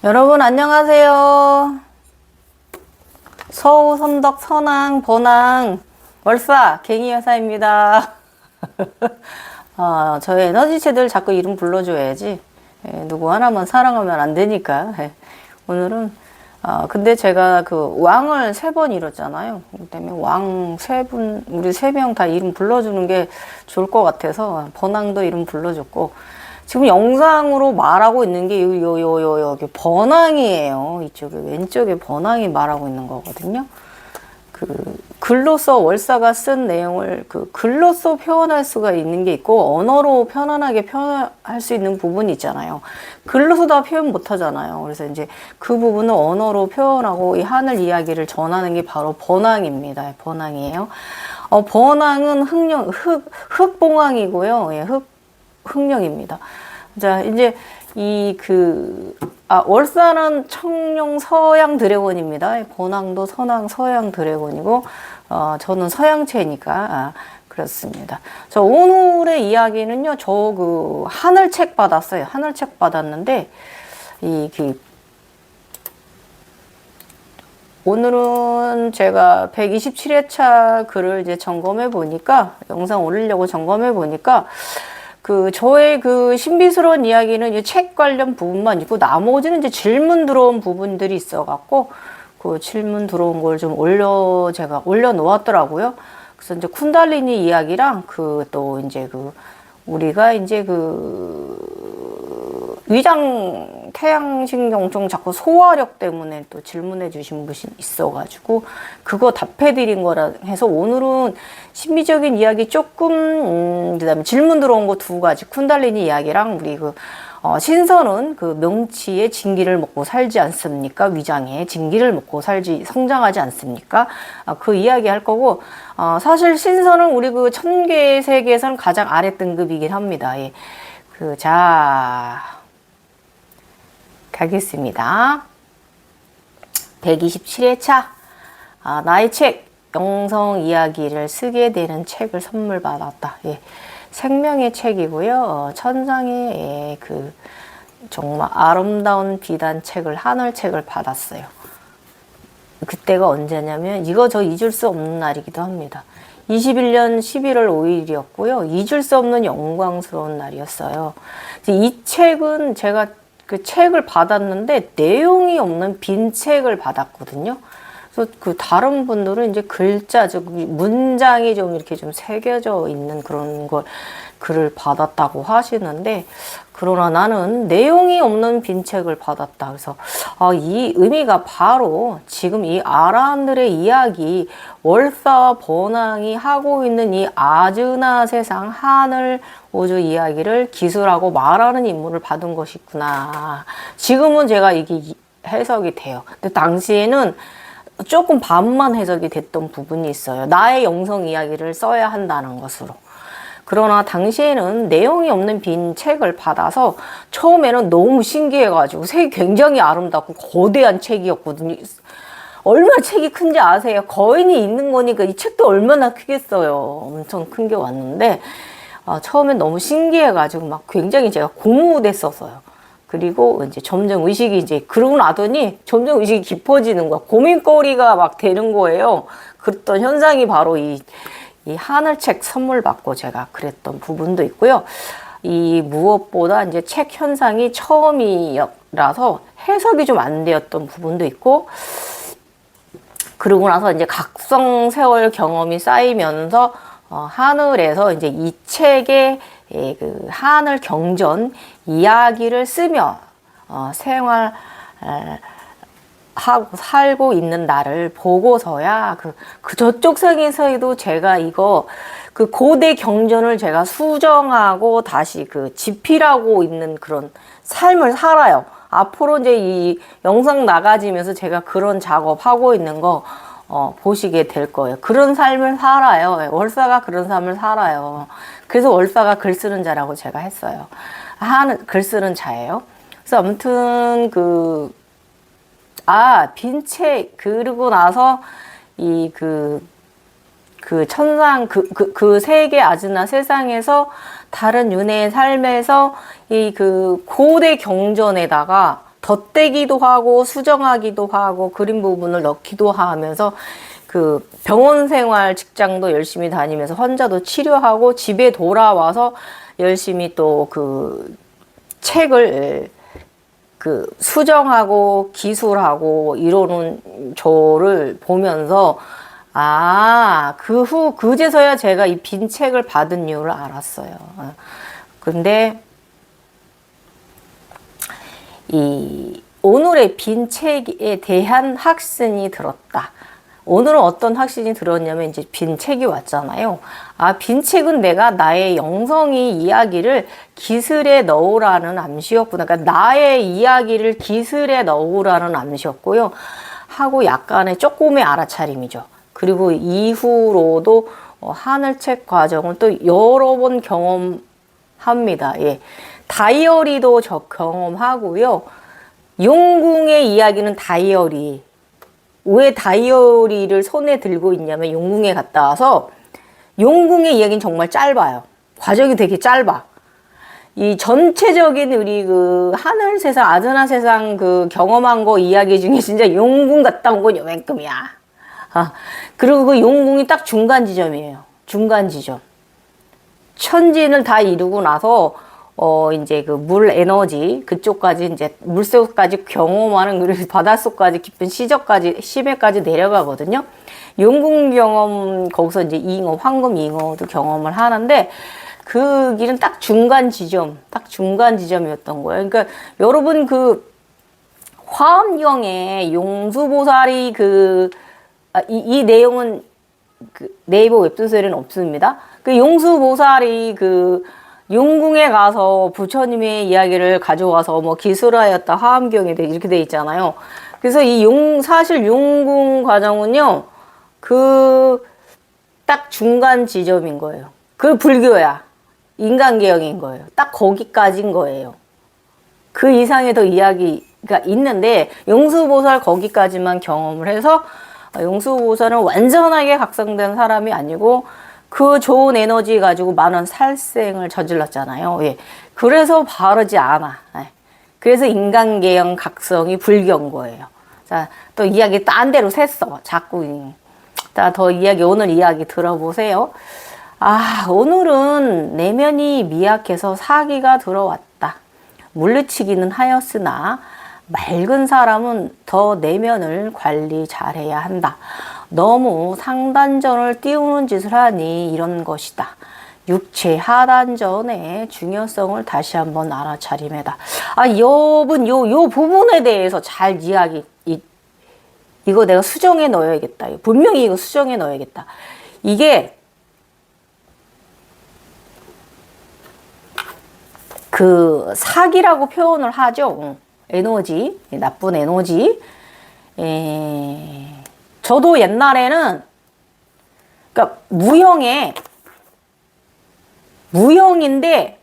여러분 안녕하세요. 서우, 선덕, 선왕, 번왕, 월사, 갱이 여사입니다. 저희 에너지체들 자꾸 이름 불러줘야지. 누구 하나만 사랑하면 안 되니까. 오늘은 근데 제가 그 왕을 3번 잃었잖아요. 그렇기 때문에 왕 3분, 우리 3명 다 이름 불러주는 게 좋을 것 같아서 번왕도 이름 불러줬고, 지금 영상으로 말하고 있는 게 여기 번왕이에요. 이쪽에 왼쪽에 번왕이 말하고 있는 거거든요. 그 글로써 월사가 쓴 내용을 그 글로써 표현할 수가 있는 게 있고, 언어로 편안하게 표현할 수 있는 부분이 있잖아요. 글로서 다 표현 못 하잖아요. 그래서 이제 그 부분을 언어로 표현하고 이 하늘 이야기를 전하는 게 바로 번왕입니다. 번왕이에요. 번왕은 흑봉왕이고요. 예, 흑령입니다. 자, 이제 월사는 청룡 서양 드래곤입니다. 번왕도 선왕 서양 드래곤이고, 저는 서양체니까, 그렇습니다. 저 오늘의 이야기는요, 저 그 하늘책 받았어요. 하늘책 받았는데, 오늘은 제가 127회차 글을 이제 점검해 보니까, 영상 올리려고 점검해 보니까, 저의 그 신비스러운 이야기는 이 책 관련 부분만 있고, 나머지는 이제 질문 들어온 부분들이 있어갖고, 그 질문 들어온 걸 좀 제가 올려놓았더라고요. 그래서 이제 쿤달리니 이야기랑 또 이제 우리가 이제 위장 태양신경종 자꾸 소화력 때문에 또 질문해 주신 분이 있어가지고 그거 답해드린 거라 해서 오늘은 신비적인 이야기 조금, 그다음에 질문 들어온 거 2가지, 쿤달리니 이야기랑 우리 신선은 명치에 진기를 먹고 살지 않습니까? 위장에 진기를 먹고 성장하지 않습니까? 그 이야기 할 거고, 사실 신선은 우리 1000개의 세계에서는 가장 아래 등급이긴 합니다. 예. 가겠습니다. 127회차. 나의 책, 영성 이야기를 쓰게 되는 책을 선물 받았다. 예. 생명의 책이고요. 천상의 정말 아름다운 비단책을, 하늘책을 받았어요. 그때가 언제냐면, 이거 저 잊을 수 없는 날이기도 합니다. 21년 11월 5일이었고요. 잊을 수 없는 영광스러운 날이었어요. 이 책은 제가 그 책을 받았는데 내용이 없는 빈 책을 받았거든요. 그래서 다른 분들은 이제 문장이 좀 이렇게 좀 새겨져 있는 그런 글을 받았다고 하시는데, 그러나 나는 내용이 없는 빈 책을 받았다. 그래서 이 의미가 바로 지금 이 아라하늘의 이야기, 월사 번왕이 하고 있는 이 아즈나 세상 하늘 우주 이야기를 기술하고 말하는 임무를 받은 것이구나. 지금은 제가 이게 해석이 돼요. 근데 당시에는 조금 반만 해석이 됐던 부분이 있어요. 나의 영성 이야기를 써야 한다는 것으로. 그러나 당시에는 내용이 없는 빈 책을 받아서 처음에는 너무 신기해가지고, 색이 굉장히 아름답고 거대한 책이었거든요. 얼마나 책이 큰지 아세요? 거인이 있는 거니까 이 책도 얼마나 크겠어요. 엄청 큰 게 왔는데, 처음엔 너무 신기해가지고 막 굉장히 제가 고무됐었어요. 그리고 이제 점점 의식이 그러고 나더니 점점 의식이 깊어지는 거야. 고민거리가 막 되는 거예요. 그랬던 현상이 바로 이 하늘책 선물 받고 제가 그랬던 부분도 있고요. 이 무엇보다 이제 책 현상이 처음이라서 해석이 좀 안 되었던 부분도 있고, 그러고 나서 이제 각성 세월 경험이 쌓이면서 하늘에서 이제 이 책의 하늘 경전 이야기를 쓰며 하고 살고 있는 나를 보고서야 저쪽 세계에서도 제가 고대 경전을 제가 수정하고 다시 집필하고 있는 그런 삶을 살아요. 앞으로 이제 이 영상 나가지면서 제가 그런 작업하고 있는 거 보시게 될 거예요. 그런 삶을 살아요. 월사가 그런 삶을 살아요. 그래서 월사가 글 쓰는 자라고 제가 했어요. 글 쓰는 자예요. 그래서 아무튼 빈책, 그러고 나서 천상, 세계 아즈나 세상에서 다른 윤회의 삶에서 고대 경전에다가 덧대기도 하고 수정하기도 하고 그림 부분을 넣기도 하면서 그 병원 생활 직장도 열심히 다니면서 환자도 치료하고 집에 돌아와서 열심히 또 그 책을 그 수정하고 기술하고 이러는 저를 보면서 그제서야 제가 이 빈 책을 받은 이유를 알았어요. 근데 이 오늘의 빈 책에 대한 확신이 들었다. 오늘은 어떤 확신이 들었냐면 이제 빈 책이 왔잖아요. 빈 책은 내가 나의 영성이 이야기를 기술에 넣으라는 암시였구나. 그러니까 나의 이야기를 기술에 넣으라는 암시였고요. 하고 약간의 조금의 알아차림이죠. 그리고 이후로도 하늘책 과정을 또 여러 번 경험합니다. 예. 다이어리도 저 경험하고요. 용궁의 이야기는 다이어리. 왜 다이어리를 손에 들고 있냐면 용궁에 갔다 와서 용궁의 이야기는 정말 짧아요. 과정이 되게 짧아. 이 전체적인 우리 그 하늘 세상, 아드나 세상 그 경험한 거 이야기 중에 진짜 용궁 갔다 온 건 요만큼이야. 그리고 그 용궁이 딱 중간 지점이에요. 중간 지점. 천진을 다 이루고 나서 이제 그 물 에너지 그쪽까지 이제 물속까지 경험하는 그리고 바닷속까지 깊은 시배까지 내려가거든요. 용궁 경험 거기서 이제 잉어, 황금 잉어도 경험을 하는데 그 길은 딱 중간 지점이었던 거예요. 그러니까 여러분 그 화엄경에 용수보살이 이 내용은 그 네이버 웹소설에는 없습니다. 그 용수보살이 그 용궁에 가서 부처님의 이야기를 가져와서 뭐 기술하였다 화엄경에 이렇게 돼 있잖아요. 그래서 사실 용궁 과정은요, 딱 중간 지점인 거예요. 그 불교야. 인간계영인 거예요. 딱 거기까지인 거예요. 그 이상의 더 이야기가 있는데, 용수보살 거기까지만 경험을 해서, 용수보살은 완전하게 각성된 사람이 아니고, 그 좋은 에너지 가지고 많은 살생을 저질렀잖아요. 예. 그래서 바르지 않아. 예. 그래서 인간계영 각성이 불교인 거예요. 자, 또 이야기 딴 데로 샜어. 자꾸. 자, 오늘 이야기 들어보세요. 오늘은 내면이 미약해서 사기가 들어왔다. 물리치기는 하였으나 맑은 사람은 더 내면을 관리 잘해야 한다. 너무 상단전을 띄우는 짓을 하니 이런 것이다. 육체 하단전의 중요성을 다시 한번 알아차림해다. 여러분, 요 부분에 대해서 잘 이거 내가 수정해 넣어야겠다. 분명히 이거 수정해 넣어야겠다. 이게 그 사기라고 표현을 하죠. 에너지, 나쁜 에너지. 저도 옛날에는 그러니까 무형인데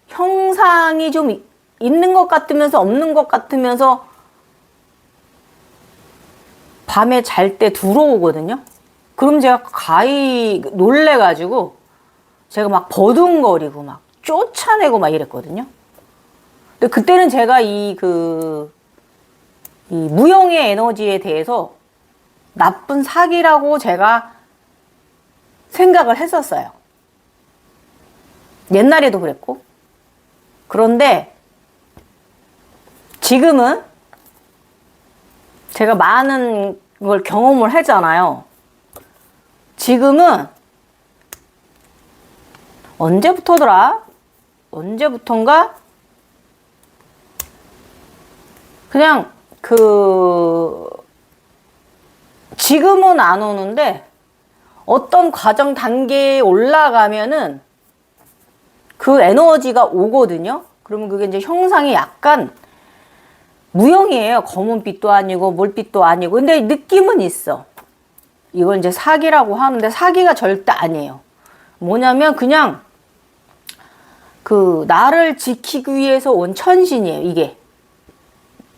형상이 좀 있는 것 같으면서 없는 것 같으면서 밤에 잘 때 들어오거든요. 그럼 제가 가히 놀래가지고 제가 막 버둥거리고 막 쫓아내고 막 이랬거든요. 근데 그때는 제가 이 무형의 에너지에 대해서 나쁜 사기라고 제가 생각을 했었어요. 옛날에도 그랬고. 그런데 지금은 제가 많은 걸 경험을 했잖아요. 지금은 언제부턴가 그냥 지금은 안 오는데 어떤 과정 단계에 올라가면은 그 에너지가 오거든요. 그러면 그게 이제 형상이 약간 무형이에요. 검은빛도 아니고 몰빛도 아니고. 근데 느낌은 있어. 이걸 이제 사기라고 하는데 사기가 절대 아니에요. 뭐냐면 그냥 나를 지키기 위해서 온 천신이에요. 이게.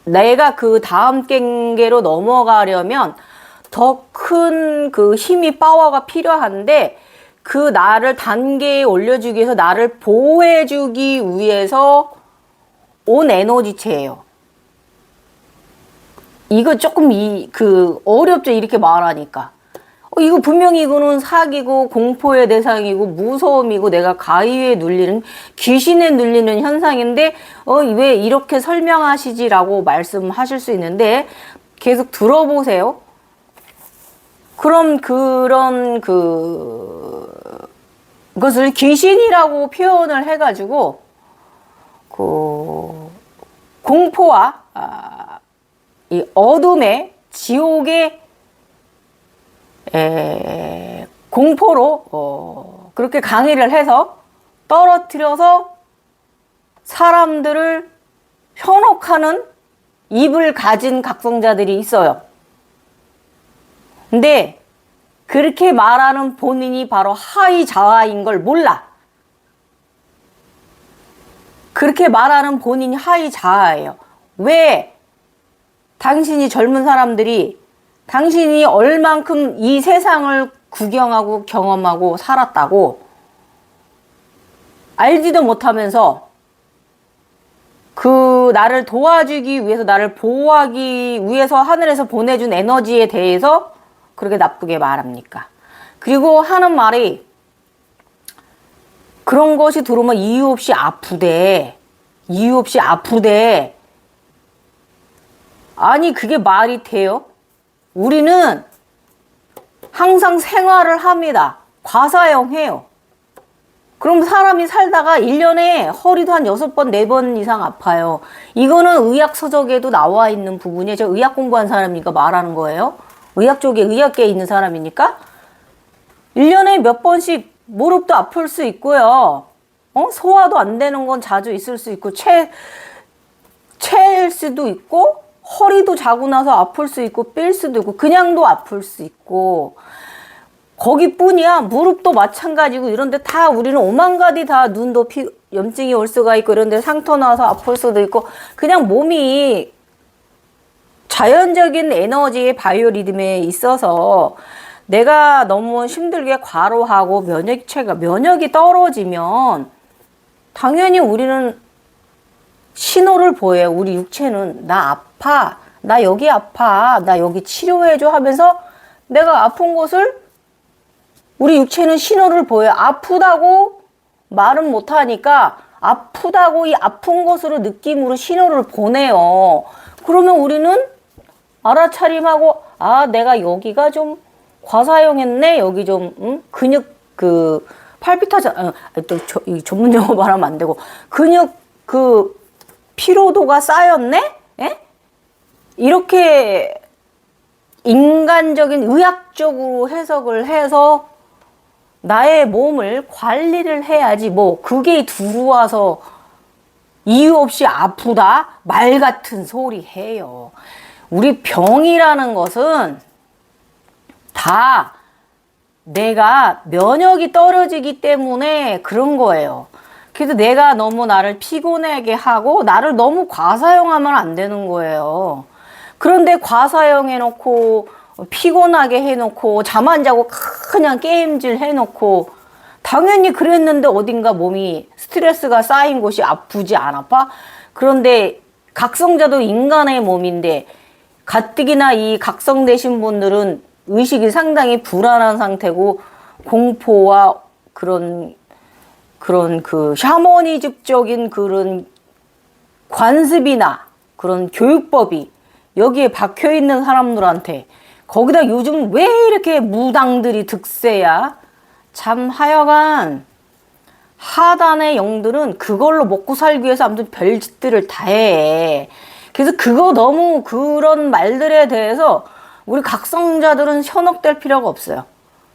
내가 그 다음 단계로 넘어가려면 더 큰 힘이 파워가 필요한데 그 나를 단계에 올려주기 위해서 나를 보호해주기 위해서 온 에너지체예요. 이거 조금 어렵죠. 이렇게 말하니까. 이거 분명히 이거는 사기고 공포의 대상이고 무서움이고 내가 가위에 눌리는 귀신에 눌리는 현상인데 왜 이렇게 설명하시지라고 말씀하실 수 있는데 계속 들어보세요. 그럼 그것을 귀신이라고 표현을 해가지고 공포와 이 어둠의 지옥의 공포로 그렇게 강의를 해서 떨어뜨려서 사람들을 현혹하는 입을 가진 각성자들이 있어요. 근데 그렇게 말하는 본인이 바로 하위 자아인 걸 몰라. 그렇게 말하는 본인이 하위 자아예요. 왜 당신이 젊은 사람들이 당신이 얼만큼 이 세상을 구경하고 경험하고 살았다고 알지도 못하면서 나를 도와주기 위해서 나를 보호하기 위해서 하늘에서 보내준 에너지에 대해서 그렇게 나쁘게 말합니까? 그리고 하는 말이 그런 것이 들어오면 이유 없이 아프대. 이유 없이 아프대. 아니 그게 말이 돼요? 우리는 항상 생활을 합니다. 과사용해요. 그럼 사람이 살다가 1년에 허리도 한 6번, 4번 이상 아파요. 이거는 의학서적에도 나와 있는 부분이에요. 저 의학 공부한 사람이니까 말하는 거예요. 의학 쪽에 의학계에 있는 사람이니까 1년에 몇 번씩 무릎도 아플 수 있고요. 소화도 안 되는 건 자주 있을 수 있고 체일 수도 있고 허리도 자고 나서 아플 수 있고 삘 수도 있고 그냥도 아플 수 있고 거기뿐이야. 무릎도 마찬가지고 이런데 다 우리는 오만 가지 다 눈도 염증이 올 수가 있고 이런데 상처 나서 아플 수도 있고 그냥 몸이 자연적인 에너지의 바이오리듬에 있어서 내가 너무 힘들게 과로하고 면역이 떨어지면 당연히 우리는 신호를 보여요. 우리 육체는 나 아파, 나 여기 아파, 나 여기 치료해줘 하면서 내가 아픈 곳을 우리 육체는 신호를 보여요. 아프다고 말은 못하니까 아프다고 이 아픈 곳으로 느낌으로 신호를 보내요. 그러면 우리는 알아차림하고 내가 여기가 좀 과사용했네. 여기 좀 근육 팔피타전 또 전문 용어 말하면 안 되고 근육 피로도가 쌓였네? 예? 이렇게 인간적인 의학적으로 해석을 해서 나의 몸을 관리를 해야지 그게 들어와서 이유 없이 아프다? 말 같은 소리 해요. 우리 병이라는 것은 다 내가 면역이 떨어지기 때문에 그런 거예요. 그래서 내가 너무 나를 피곤하게 하고 나를 너무 과사용하면 안 되는 거예요. 그런데 과사용해놓고 피곤하게 해놓고 잠 안 자고 그냥 게임질 해놓고 당연히 그랬는데 어딘가 몸이 스트레스가 쌓인 곳이 아프지 안 아파? 그런데 각성자도 인간의 몸인데 가뜩이나 이 각성되신 분들은 의식이 상당히 불안한 상태고 공포와 그런 샤머니즘적인 그런 관습이나 그런 교육법이 여기에 박혀 있는 사람들한테 거기다 요즘 왜 이렇게 무당들이 득세야? 참 하여간 하단의 영들은 그걸로 먹고 살기 위해서 아무튼 별짓들을 다 해. 그래서 너무 그런 말들에 대해서 우리 각성자들은 현혹될 필요가 없어요.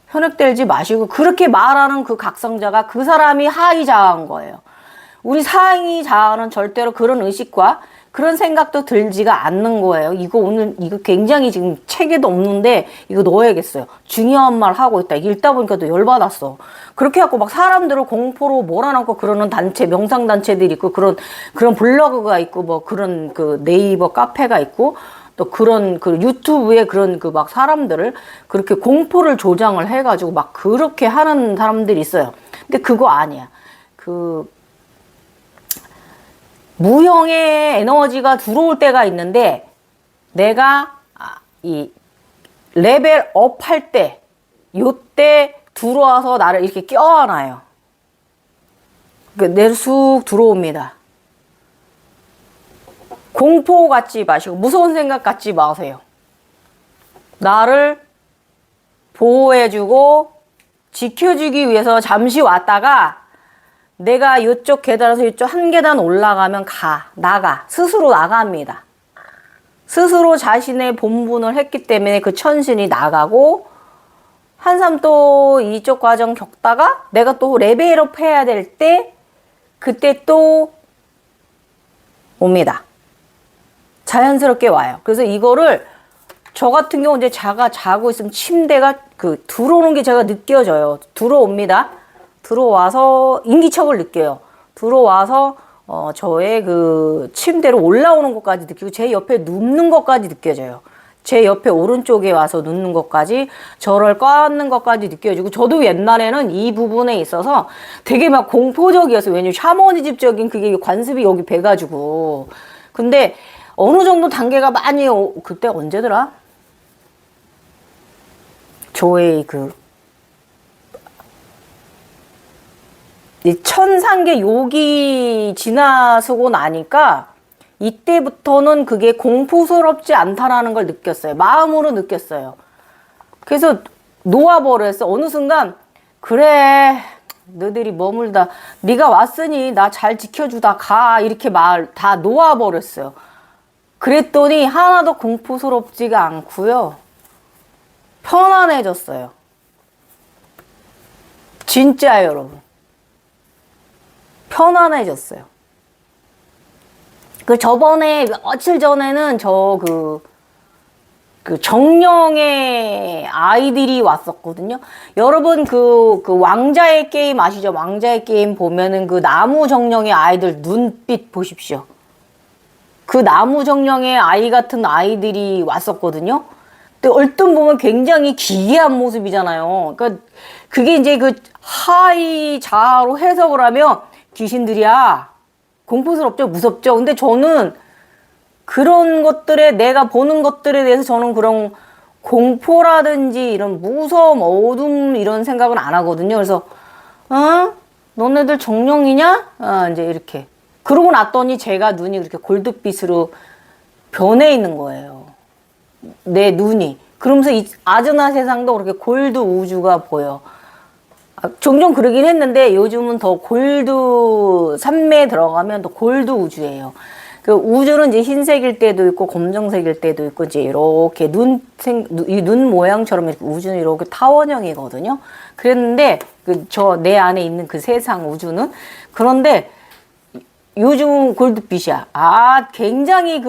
현혹되지 마시고 그렇게 말하는 그 각성자가 그 사람이 하위 자아인 거예요. 우리 상위 자아는 절대로 그런 의식과 그런 생각도 들지가 않는 거예요. 이거 굉장히 지금 책에도 없는데 이거 넣어야겠어요. 중요한 말 하고 있다. 읽다 보니까 또 열받았어. 그렇게 해갖고 막 사람들을 공포로 몰아넣고 그러는 단체, 명상단체들이 있고 그런 블로그가 있고 그런 네이버 카페가 있고 또 그런 유튜브에 그런 막 사람들을 그렇게 공포를 조장을 해가지고 막 그렇게 하는 사람들이 있어요. 근데 그거 아니야. 무형의 에너지가 들어올 때가 있는데 내가 이 레벨업 할 때, 요때 들어와서 나를 이렇게 껴안아요. 내를 쑥 들어옵니다. 공포 갖지 마시고 무서운 생각 갖지 마세요. 나를 보호해주고 지켜주기 위해서 잠시 왔다가 내가 이쪽 계단에서 이쪽 한 계단 올라가면 나가. 스스로 나갑니다. 스스로 자신의 본분을 했기 때문에 그 천신이 나가고 한참 또 이쪽 과정 겪다가 내가 또 레벨업 해야 될 때 그때 또 옵니다. 자연스럽게 와요. 그래서 이거를 저 같은 경우 이제 제가 자고 있으면 침대가 들어오는 게 제가 느껴져요. 들어옵니다. 들어와서 인기척을 느껴요. 들어와서 저의 그 침대로 올라오는 것까지 느끼고 제 옆에 눕는 것까지 느껴져요. 제 옆에 오른쪽에 와서 눕는 것까지 저를 꽈는 것까지 느껴지고 저도 옛날에는 이 부분에 있어서 되게 막 공포적이었어요. 왜냐면 샤머니즘적인 그게 관습이 여기 배가지고. 근데 어느 정도 단계가 많이 그때 언제더라? 저의 이 천상계 욕이 지나서고 나니까 이때부터는 그게 공포스럽지 않다라는 걸 느꼈어요. 마음으로 느꼈어요. 그래서 놓아버렸어. 어느 순간 그래 너희들이 머물다 네가 왔으니 나 잘 지켜주다 가 이렇게 말 다 놓아버렸어요. 그랬더니 하나도 공포스럽지가 않고요. 편안해졌어요. 진짜요, 여러분. 편안해졌어요. 저번에 며칠 전에는 정령의 아이들이 왔었거든요. 여러분 그 왕자의 게임 아시죠? 왕자의 게임 보면은 그 나무 정령의 아이들 눈빛 보십시오. 그 나무 정령의 아이 같은 아이들이 왔었거든요. 근데 얼른 보면 굉장히 기괴한 모습이잖아요. 그러니까 그게 이제 하이 자아로 해석을 하면 귀신들이야. 공포스럽죠? 무섭죠? 근데 저는 그런 것들에 내가 보는 것들에 대해서 저는 그런 공포라든지 이런 무서움, 어둠 이런 생각은 안 하거든요. 그래서 너네들 정령이냐? 이제 이렇게 그러고 났더니 제가 눈이 그렇게 골드빛으로 변해 있는 거예요. 내 눈이. 그러면서 이 아즈나 세상도 그렇게 골드 우주가 보여. 종종 그러긴 했는데 요즘은 더 골드 산매에 들어가면 더 골드 우주예요. 그 우주는 이제 흰색일 때도 있고 검정색일 때도 있고 이제 이렇게 눈 모양처럼 이렇게 우주는 이렇게 타원형이거든요. 그랬는데 내 안에 있는 그 세상 우주는 그런데 요즘 골드빛이야. 굉장히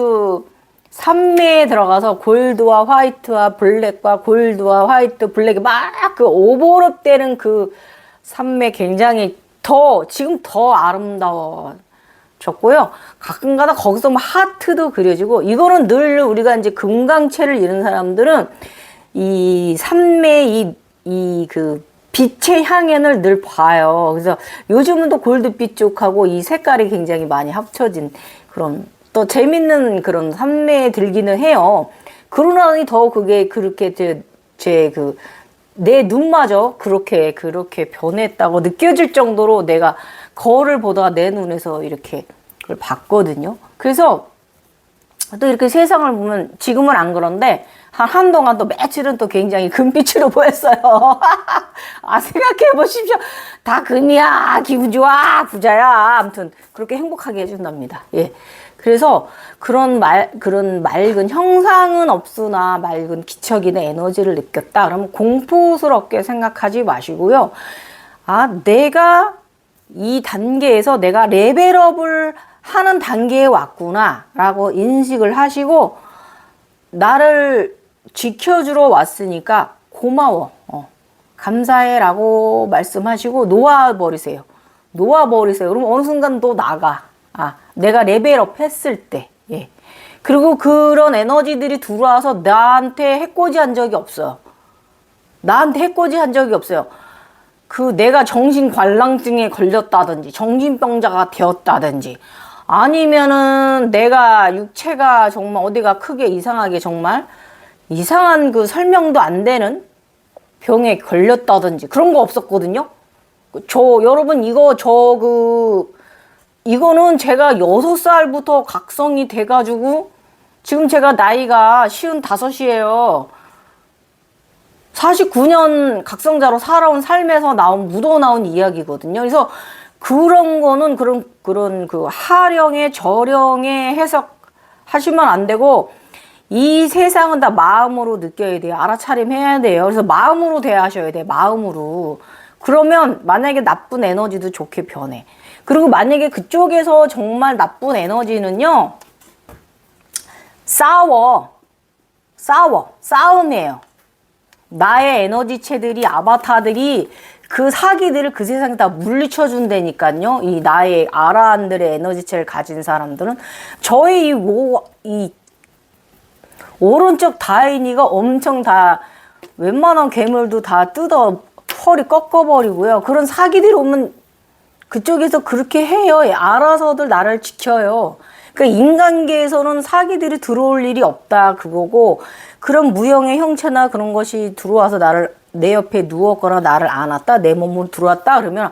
산매에 들어가서 골드와 화이트와 블랙과 골드와 화이트, 블랙이 막 오버랩 되는 산매 굉장히 지금 더 아름다워졌고요. 가끔가다 거기서 하트도 그려지고, 이거는 늘 우리가 이제 금강체를 잃은 사람들은 이 산매의 빛의 향연을 늘 봐요. 그래서 요즘은 또 골드빛 쪽하고 이 색깔이 굉장히 많이 합쳐진 그런 또 재밌는 그런 산매에 들기는 해요. 그러나니 더 그게 그렇게 내 눈마저 그렇게 변했다고 느껴질 정도로 내가 거울을 보다가 내 눈에서 이렇게 그걸 봤거든요. 그래서 또 이렇게 세상을 보면 지금은 안 그런데 한동안 또 며칠은 또 굉장히 금빛으로 보였어요. 생각해 보십시오. 다 금이야. 기분 좋아. 부자야. 아무튼 그렇게 행복하게 해준답니다. 예. 그래서 그런 맑은 형상은 없으나 맑은 기척이나 에너지를 느꼈다. 그러면 공포스럽게 생각하지 마시고요. 내가 이 단계에서 내가 레벨업을 하는 단계에 왔구나 라고 인식을 하시고 나를 지켜주러 왔으니까 고마워, 감사해 라고 말씀하시고 놓아버리세요. 그럼 어느 순간 또 나가. 내가 레벨업 했을 때. 예. 그리고 그런 에너지들이 들어와서 나한테 해코지한 적이 없어요. 내가 정신관랑증에 걸렸다든지 정신병자가 되었다든지 아니면은 내가 육체가 정말 어디가 크게 이상하게 정말 이상한 그 설명도 안 되는 병에 걸렸다든지 그런 거 없었거든요. 여러분 이거는 제가 6살부터 각성이 돼가지고 지금 제가 나이가 55이에요. 49년 각성자로 살아온 삶에서 묻어나온 이야기거든요. 그래서 그런 거는 그런 그 하령에 저령에 해석하시면 안 되고 이 세상은 다 마음으로 느껴야 돼요. 알아차림해야 돼요. 그래서 마음으로 대하셔야 돼요. 마음으로. 그러면 만약에 나쁜 에너지도 좋게 변해. 그리고 만약에 그쪽에서 정말 나쁜 에너지는요. 싸움이에요. 나의 에너지체들이 아바타들이 그 사기들을 그 세상에 다 물리쳐 준다니까요. 이 나의 아라한들의 에너지체를 가진 사람들은 저의 이 오른쪽 다인이가 엄청 다 웬만한 괴물도 다 뜯어 허리 꺾어버리고요. 그런 사기들이 오면 그쪽에서 그렇게 해요. 알아서들 나를 지켜요. 그러니까 인간계에서는 사기들이 들어올 일이 없다 그거고 그런 무형의 형체나 그런 것이 들어와서 내 옆에 누웠거나 나를 안았다 내 몸으로 들어왔다 그러면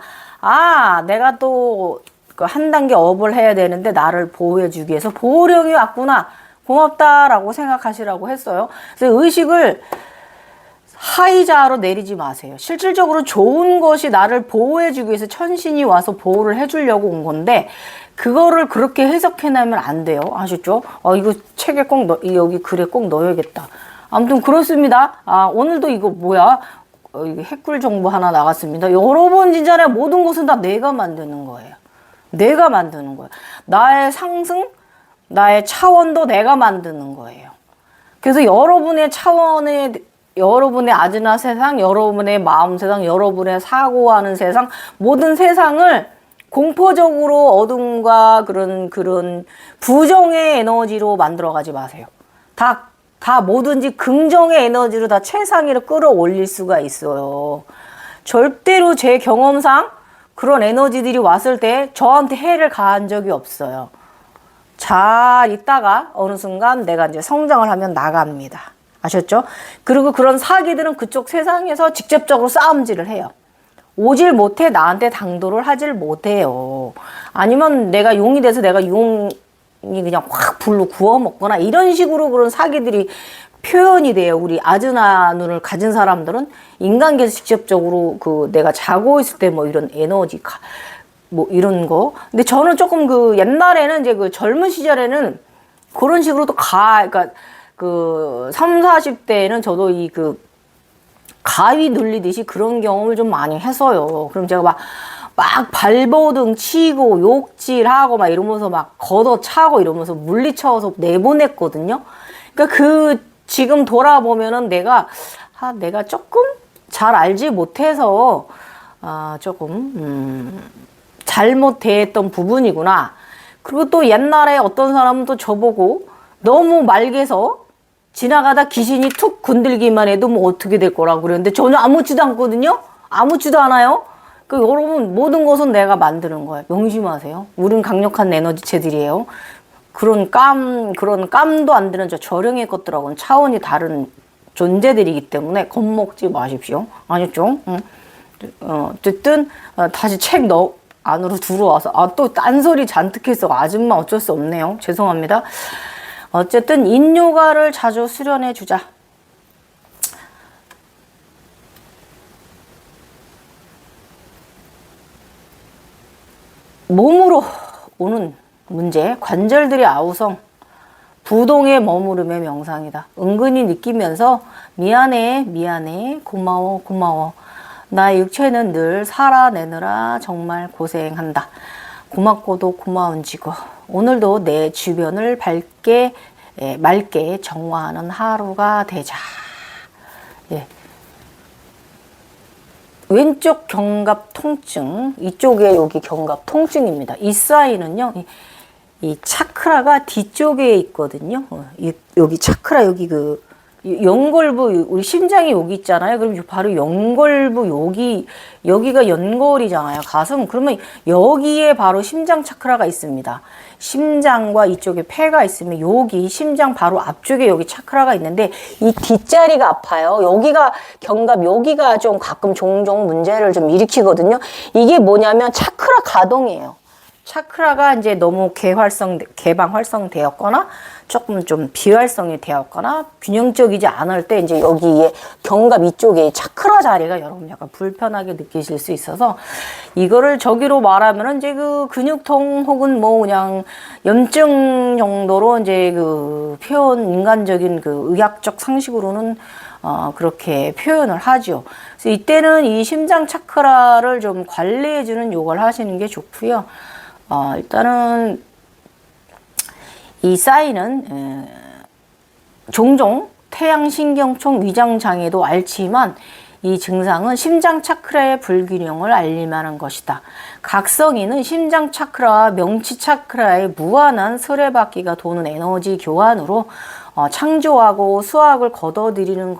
내가 또 한 단계 업을 해야 되는데 나를 보호해주기 위해서 보호령이 왔구나 고맙다라고 생각하시라고 했어요. 그래서 의식을 하이자로 내리지 마세요. 실질적으로 좋은 것이 나를 보호해주기 위해서 천신이 와서 보호를 해주려고 온 건데 그거를 그렇게 해석해내면 안 돼요. 아셨죠? 이거 책에 여기 글에 꼭 넣어야겠다. 아무튼 그렇습니다. 오늘도 이거 뭐야? 이거 핵꿀 정보 하나 나갔습니다. 여러분 진짜 모든 것은 다 내가 만드는 거예요. 내가 만드는 거예요. 나의 상승, 나의 차원도 내가 만드는 거예요. 그래서 여러분의 차원에 여러분의 아즈나 세상, 여러분의 마음 세상, 여러분의 사고하는 세상, 모든 세상을 공포적으로 어둠과 그런 부정의 에너지로 만들어가지 마세요. 다 뭐든지 긍정의 에너지로 다 최상위로 끌어올릴 수가 있어요. 절대로 제 경험상 그런 에너지들이 왔을 때 저한테 해를 가한 적이 없어요. 잘 있다가 어느 순간 내가 이제 성장을 하면 나갑니다. 아셨죠? 그리고 그런 사기들은 그쪽 세상에서 직접적으로 싸움질을 해요. 오질 못해 나한테 당도를 하질 못해요. 아니면 내가 용이 돼서 내가 용이 그냥 확 불로 구워 먹거나 이런 식으로 그런 사기들이 표현이 돼요. 우리 아즈나 눈을 가진 사람들은 인간계에서 직접적으로 내가 자고 있을 때 뭐 이런 에너지 뭐 이런 거. 근데 저는 조금 옛날에는 이제 젊은 시절에는 그런 식으로 그러니까 30, 40대에는 저도 가위 눌리듯이 그런 경험을 좀 많이 했어요. 그럼 제가 막 발버둥 치고 욕질하고 막 이러면서 막 걷어차고 이러면서 물리쳐서 내보냈거든요. 그러니까 지금 돌아보면은 내가 조금 잘 알지 못해서 조금 잘못했던 부분이구나. 그리고 또 옛날에 어떤 사람은 또 저보고 너무 말개서 지나가다 귀신이 툭 건들기만 해도 뭐 어떻게 될 거라고 그랬는데 전혀 아무렇지도 않거든요. 아무렇지도 않아요. 여러분 모든 것은 내가 만드는 거예요. 명심하세요. 우린 강력한 에너지체들이에요. 그런 깜도 안 드는 저령의 것들하고는 차원이 다른 존재들이기 때문에 겁먹지 마십시오. 아셨죠? 어쨌든 다시 책 안으로 들어와서 또 딴소리 잔뜩 해서 아줌마 어쩔 수 없네요. 죄송합니다. 어쨌든 인요가를 자주 수련해 주자. 몸으로 오는 문제, 관절들의 아우성, 부동의 머무름의 명상이다. 은근히 느끼면서 미안해, 고마워. 나의 육체는 늘 살아내느라 정말 고생한다. 고맙고도 고마운지고 오늘도 내 주변을 맑게 정화하는 하루가 되자. 예. 왼쪽 견갑 통증, 이쪽에 여기 견갑 통증입니다. 이 사이는요, 이 차크라가 뒤쪽에 있거든요. 여기 차크라, 여기 연골부, 우리 심장이 여기 있잖아요. 그럼 바로 연골부 여기가 연골이잖아요. 가슴. 그러면 여기에 바로 심장 차크라가 있습니다. 심장과 이쪽에 폐가 있으면 여기 심장 바로 앞쪽에 여기 차크라가 있는데 이 뒷자리가 아파요. 여기가 견갑, 여기가 좀 가끔 종종 문제를 좀 일으키거든요. 이게 뭐냐면 차크라 가동이에요. 차크라가 이제 너무 개방 활성되었거나 조금 좀 비활성이 되었거나 균형적이지 않을 때 이제 여기에 견갑 이쪽에 차크라 자리가 여러분 약간 불편하게 느끼실 수 있어서 이거를 저기로 말하면은 이제 그 근육통 혹은 뭐 그냥 염증 정도로 이제 그 표현 인간적인 그 의학적 상식으로는 그렇게 표현을 하죠. 그래서 이때는 이 심장 차크라를 좀 관리해주는 요걸 하시는 게 좋고요. 일단은 이 사인은 종종 태양신경총 위장장애도 앓지만 이 증상은 심장 차크라의 불균형을 알림하는 것이다. 각성이는 심장 차크라와 명치 차크라의 무한한 수레바퀴가 도는 에너지 교환으로 창조하고 수학을 거둬들이는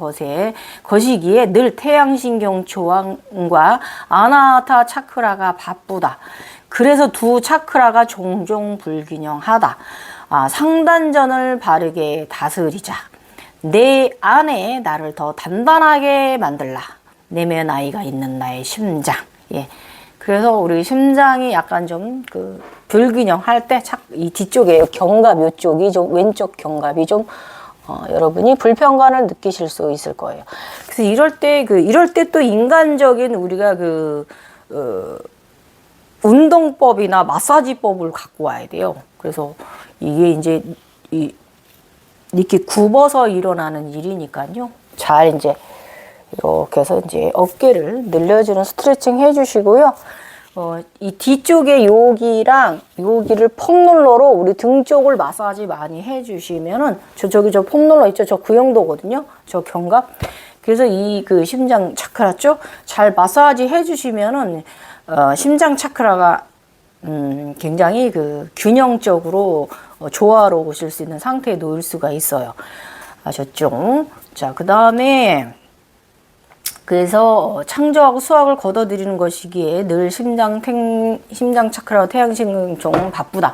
것이기에 늘 태양신경총과 아나하타 차크라가 바쁘다. 그래서 두 차크라가 종종 불균형하다. 상단전을 바르게 다스리자. 내 안에 나를 더 단단하게 만들라. 내면 아이가 있는 나의 심장. 예. 그래서 우리 심장이 약간 좀 그 불균형할 때 이 뒤쪽에 견갑 요쪽이 좀 왼쪽 견갑이 좀 여러분이 불편감을 느끼실 수 있을 거예요. 그래서 이럴 때 또 인간적인 우리가 운동법이나 마사지법을 갖고 와야 돼요. 그래서 이게 이제 이렇게 굽어서 일어나는 일이니까요. 잘 이제 이렇게 해서 이제 어깨를 늘려주는 스트레칭 해주시고요. 이 뒤쪽에 여기를 폼롤러로 우리 등 쪽을 마사지 많이 해주시면은 저기 폼롤러 있죠? 저 그 정도거든요. 저 견갑. 그래서 이 그 심장 차크라 쪽 잘 마사지 해주시면은 심장 차크라가 굉장히 그 균형적으로 조화로우실 수 있는 상태에 놓일 수가 있어요. 아셨죠? 자, 그 다음에 그래서 창조하고 수학을 거둬들이는 것이기에 늘 심장 차크라와 태양신경 바쁘다.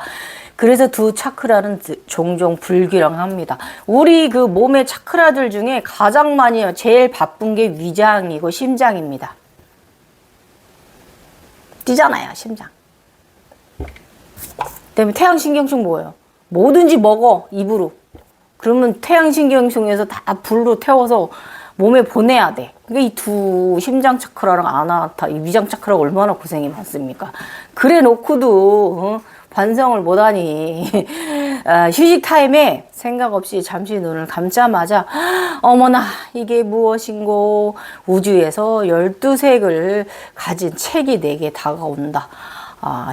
그래서 두 차크라는 종종 불균형합니다. 우리 그 몸의 차크라들 중에 가장 많이 제일 바쁜 게 위장이고 심장입니다. 뛰잖아요, 심장. 그다음에 태양신경총 뭐예요? 뭐든지 먹어, 입으로. 그러면 태양신경총에서 다 불로 태워서 몸에 보내야 돼. 그러니까 이 두 심장 차크라랑 아나타, 이 위장 차크라가 얼마나 고생이 많습니까? 그래 놓고도 반성을 못하니 휴식 타임에 생각 없이 잠시 눈을 감자마자 어머나 이게 무엇인고 우주에서 12색을 가진 책이 내게 다가온다.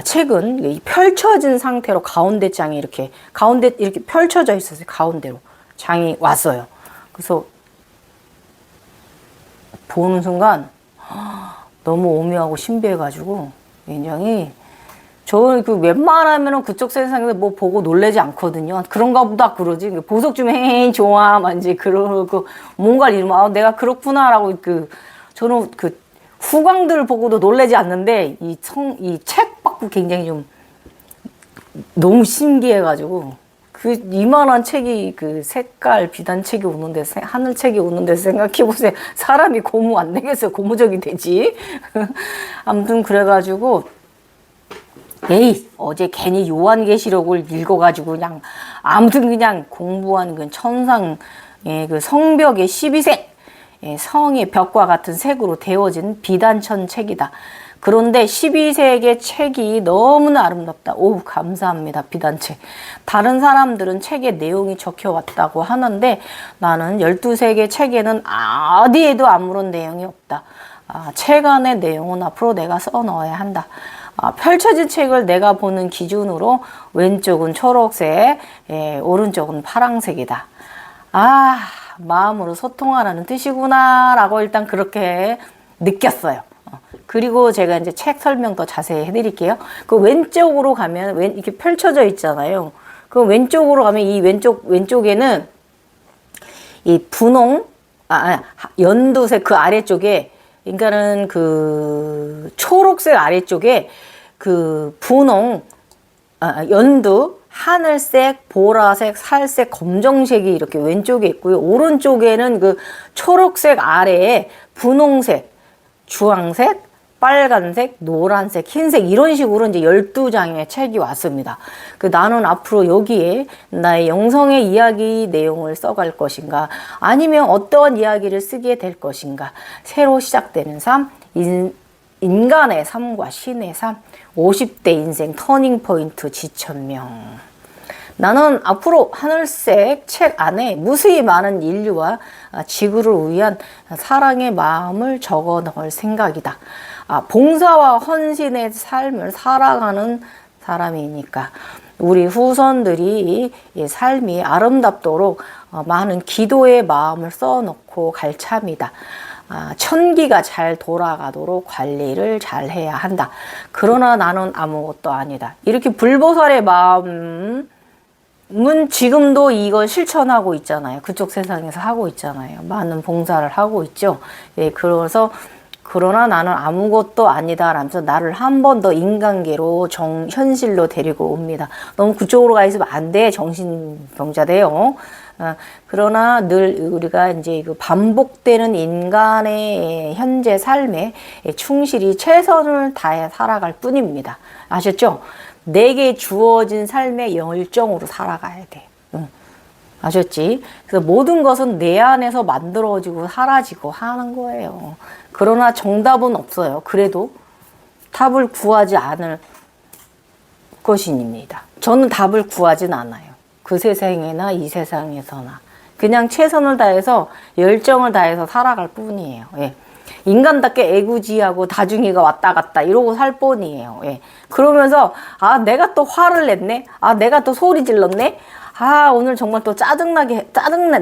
책은 펼쳐진 상태로 가운데 장이 이렇게 펼쳐져 있었어요. 가운데로 장이 왔어요. 그래서 보는 순간 너무 오묘하고 신비해가지고 굉장히 저는 웬만하면은 그쪽 세상에서 뭐 보고 놀라지 않거든요. 그런가 보다 그러지. 보석 좀 헤이 좋아 만지 그러고 뭔가를 이러면 내가 그렇구나라고 저는 후광들을 보고도 놀라지 않는데 이 책 받고 굉장히 좀 너무 신기해가지고 이만한 책이 색깔 비단 책이 오는데 하늘 책이 오는데 생각해보세요. 사람이 고무 안 되겠어요. 고무적이 되지. 아무튼 그래가지고 에이 어제 괜히 요한계시록을 읽어가지고 그냥 아무튼 그냥 공부한 천상의 성벽의 12색 성의 벽과 같은 색으로 되어진 비단천 책이다. 그런데 12색의 책이 너무나 아름답다. 오, 감사합니다. 비단책. 다른 사람들은 책에 내용이 적혀 왔다고 하는데 나는 12색의 책에는 어디에도 아무런 내용이 없다. 책 안의 내용은 앞으로 내가 써 넣어야 한다. 펼쳐진 책을 내가 보는 기준으로 왼쪽은 초록색, 오른쪽은 파랑색이다. 마음으로 소통하라는 뜻이구나 라고 일단 그렇게 느꼈어요. 그리고 제가 이제 책 설명 더 자세히 해드릴게요. 그 왼쪽으로 가면 이렇게 펼쳐져 있잖아요. 그 왼쪽으로 가면 이 왼쪽에는 이 분홍, 연두색 그 아래쪽에, 그러니까는 그 초록색 아래쪽에 그 분홍, 연두, 하늘색, 보라색, 살색, 검정색이 이렇게 왼쪽에 있고요. 오른쪽에는 그 초록색 아래에 분홍색, 주황색, 빨간색, 노란색, 흰색 이런 식으로 이제 12장의 책이 왔습니다. 나는 앞으로 여기에 나의 영성의 이야기 내용을 써갈 것인가, 아니면 어떠한 이야기를 쓰게 될 것인가, 새로 시작되는 삶, 인간의 삶과 신의 삶, 50대 인생 터닝포인트 지천명. 나는 앞으로 하늘색 책 안에 무수히 많은 인류와 지구를 위한 사랑의 마음을 적어 넣을 생각이다. 봉사와 헌신의 삶을 살아가는 사람이니까 우리 후손들이 이 삶이 아름답도록 많은 기도의 마음을 써놓고 갈 참이다. 천기가 잘 돌아가도록 관리를 잘 해야 한다. 그러나 나는 아무것도 아니다. 이렇게 불보살의 마음은 지금도 이걸 실천하고 있잖아요. 그쪽 세상에서 하고 있잖아요. 많은 봉사를 하고 있죠. 예, 그러나 나는 아무것도 아니다 라면서 나를 한 번 더 인간계로 현실로 데리고 옵니다. 너무 그쪽으로 가 있으면 안 돼. 정신병자 돼요. 그러나 늘 우리가 이제 그 반복되는 인간의 현재 삶에 충실히 최선을 다해 살아갈 뿐입니다. 아셨죠? 내게 주어진 삶의 열정으로 살아가야 돼. 아셨지? 그래서 모든 것은 내 안에서 만들어지고 사라지고 하는 거예요. 그러나 정답은 없어요. 그래도 답을 구하지 않을 것입니다. 저는 답을 구하진 않아요. 그 세상이나 이 세상에서나. 그냥 최선을 다해서 열정을 다해서 살아갈 뿐이에요. 예. 인간답게 애구지하고 다중이가 왔다 갔다 이러고 살 뿐이에요. 예. 그러면서 내가 또 화를 냈네. 내가 또 소리 질렀네. 오늘 정말 또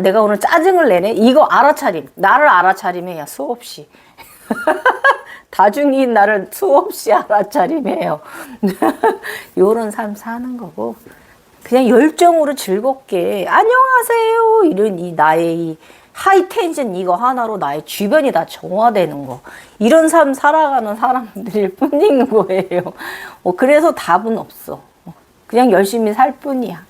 내가 오늘 짜증을 내네. 이거 알아차림. 나를 알아차림해야 수없이. 다중이인 나를 수없이 알아차림해요. 요런 삶 사는 거고. 그냥 열정으로 즐겁게 안녕하세요 이런 나의 이 하이텐션 이거 하나로 나의 주변이 다 정화되는 거, 이런 삶 살아가는 사람들일 뿐인 거예요. 그래서 답은 없어. 그냥 열심히 살 뿐이야.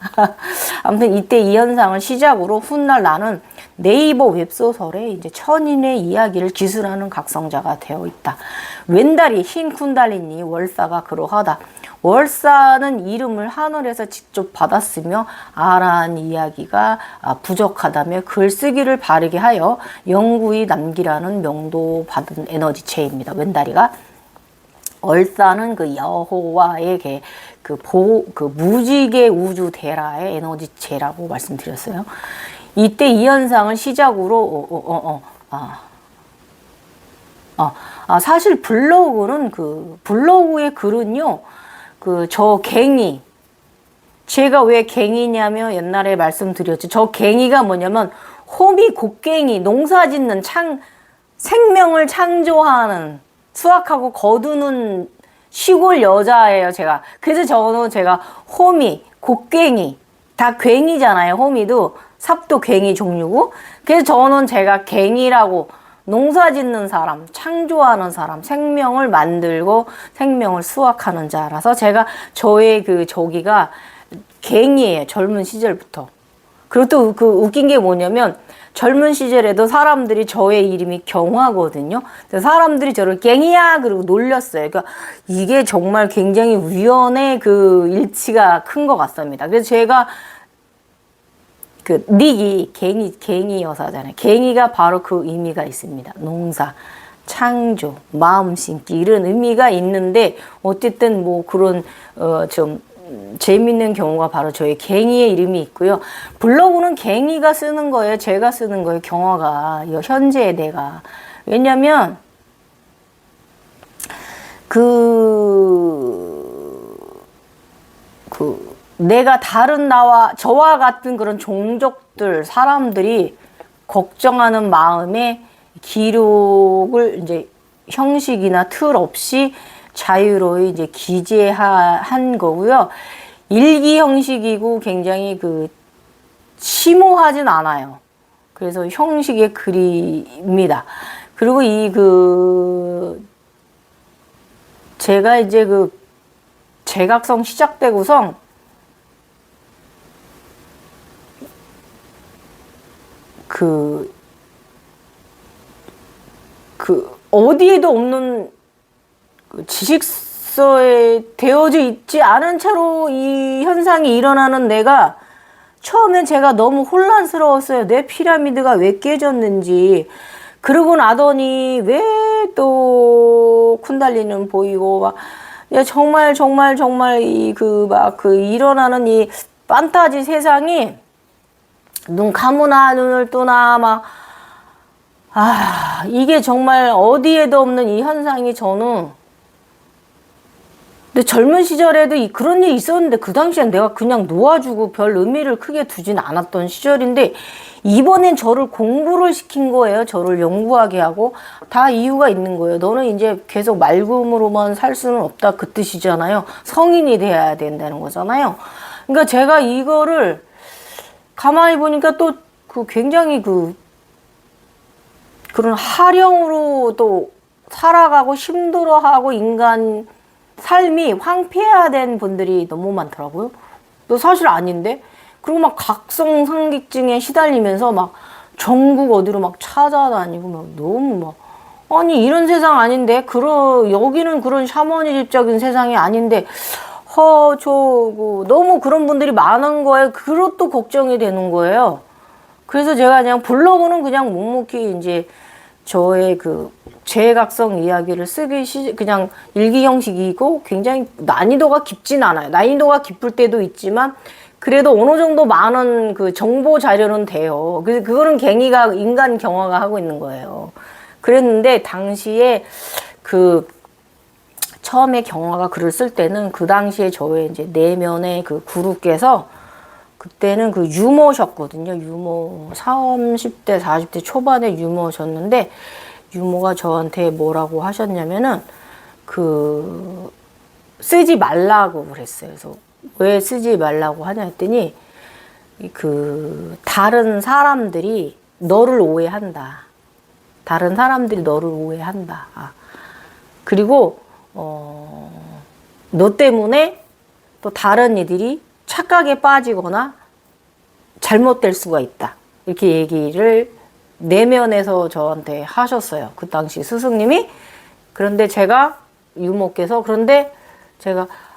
아무튼 이때 이 현상을 시작으로 훗날 나는 네이버 웹소설에 이제 천인의 이야기를 기술하는 각성자가 되어 있다. 왼다리 흰 쿤달리니 월사가 그러하다. 월사는 이름을 하늘에서 직접 받았으며 아라한 이야기가 부족하다며 글쓰기를 바르게 하여 영구히 남기라는 명도 받은 에너지체입니다. 왼다리가. 월사는 그 여호와의 그 무지개 우주 대라의 에너지체라고 말씀드렸어요. 이때 이 현상을 시작으로 사실 블로그는 블로그의 글은요, 저 갱이, 제가 왜 갱이냐면 옛날에 말씀드렸죠. 저 갱이가 뭐냐면 호미 곡괭이, 농사 짓는 생명을 창조하는, 수확하고 거두는 시골 여자예요, 제가. 그래서 제가 호미, 곡괭이, 다 괭이잖아요. 호미도 삽도 괭이 종류고. 그래서 제가 갱이라고, 농사 짓는 사람, 창조하는 사람, 생명을 만들고 생명을 수확하는 자라서 저의 저기가 갱이에요. 젊은 시절부터. 그리고 또 웃긴 게 뭐냐면 젊은 시절에도 사람들이 저의 이름이 경화거든요. 그래서 사람들이 저를 갱이야 그러고 놀렸어요. 그러니까 이게 정말 굉장히 우연의 일치가 큰 것 같습니다. 그래서 제가 닉이 갱이 여사잖아요. 갱이가 바로 그 의미가 있습니다. 농사, 창조, 마음 심기 이런 의미가 있는데 어쨌든 그런 좀 재밌는 경우가 바로 저희 갱이의 이름이 있고요. 블로그는 갱이가 쓰는 거예요. 제가 쓰는 거예요. 경화가 현재의 내가. 왜냐면 내가 다른 저와 같은 그런 종족들, 사람들이 걱정하는 마음에 기록을 이제 형식이나 틀 없이 자유로이 이제 기재한 거고요. 일기 형식이고 굉장히 심오하진 않아요. 그래서 형식의 글입니다. 그리고 제가 이제 제각성 시작되고선 어디에도 없는 지식서에 되어져 있지 않은 채로 이 현상이 일어나는 내가 처음엔 제가 너무 혼란스러웠어요. 내 피라미드가 왜 깨졌는지. 그러고 나더니 왜 또 쿤달리는 보이고 막 정말 일어나는 이 판타지 세상이 눈 감으나 눈을 뜨나 이게 정말 어디에도 없는 이 현상이 저는 근데 젊은 시절에도 그런 일이 있었는데 그 당시엔 내가 그냥 놓아주고 별 의미를 크게 두진 않았던 시절인데 이번엔 저를 공부를 시킨 거예요. 저를 연구하게 하고 다 이유가 있는 거예요. 너는 이제 계속 맑음으로만 살 수는 없다 그 뜻이잖아요. 성인이 돼야 된다는 거잖아요. 그러니까 제가 이거를 가만히 보니까 또 굉장히 그런 하령으로 또 살아가고 힘들어하고 인간 삶이 황폐화된 분들이 너무 많더라고요. 또 사실 아닌데. 그리고 막 각성상기증에 시달리면서 막 전국 어디로 막 찾아다니고 막 너무 아니 이런 세상 아닌데 여기는 그런 샤머니즘적인 세상이 아닌데 너무 그런 분들이 많은 거예요. 그것도 걱정이 되는 거예요. 그래서 제가 그냥 블로그는 그냥 묵묵히 이제 저의 제각성 이야기를 그냥 일기 형식이고 굉장히 난이도가 깊진 않아요. 난이도가 깊을 때도 있지만 그래도 어느 정도 많은 정보 자료는 돼요. 그래서 그거는 갱이가 인간 경화가 하고 있는 거예요. 그랬는데 당시에 처음에 경화가 글을 쓸 때는 그 당시에 저의 이제 내면의 구루께서 그때는 유머셨거든요. 유머 30대 40대 초반에 유머셨는데 유머가 저한테 뭐라고 하셨냐면은 쓰지 말라고 그랬어요. 그래서 왜 쓰지 말라고 하냐 했더니 다른 사람들이 너를 오해한다. 다른 사람들이 너를 오해한다. 그리고 너 때문에 또 다른 이들이 착각에 빠지거나 잘못될 수가 있다. 이렇게 얘기를 내면에서 저한테 하셨어요. 그 당시 스승님이. 그런데 제가 유머께서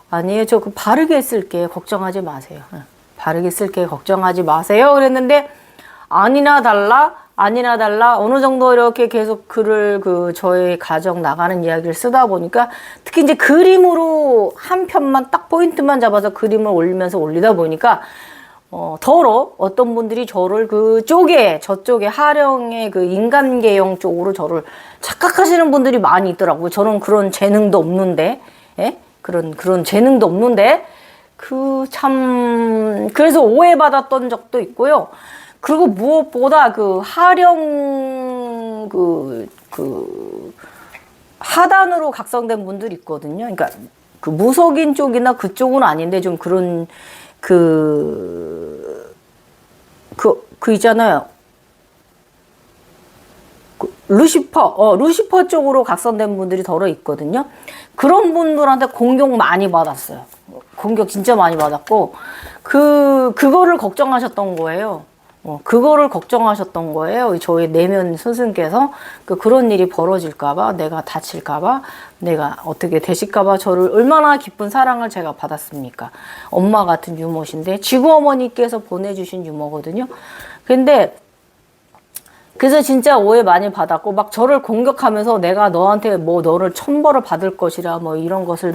아니에요. 저 바르게 쓸게요. 걱정하지 마세요. 바르게 쓸게요. 걱정하지 마세요. 그랬는데 아니나 달라 어느 정도 이렇게 계속 글을 저의 가정 나가는 이야기를 쓰다 보니까 특히 이제 그림으로 한 편만 딱 포인트만 잡아서 그림을 올리다 보니까 어떤 분들이 저를 저쪽에 하령의 인간계형 쪽으로 저를 착각하시는 분들이 많이 있더라고요. 저는 그런 재능도 없는데, 예? 그런 재능도 없는데, 그래서 오해받았던 적도 있고요. 그리고 무엇보다 하령, 하단으로 각성된 분들이 있거든요. 그러니까 무속인 쪽이나 그쪽은 아닌데 좀 그런, 있잖아요. 루시퍼 쪽으로 각성된 분들이 덜어 있거든요. 그런 분들한테 공격 많이 받았어요. 공격 진짜 많이 받았고, 그거를 걱정하셨던 거예요. 그거를 걱정하셨던 거예요. 저희 내면 스승께서 그런 일이 벌어질까봐, 내가 다칠까봐, 내가 어떻게 되실까봐 저를 얼마나 깊은 사랑을 제가 받았습니까? 엄마 같은 유머신데, 지구 어머니께서 보내주신 유머거든요. 근데 그래서 진짜 오해 많이 받았고 막 저를 공격하면서 내가 너한테 너를 천벌을 받을 것이라 이런 것을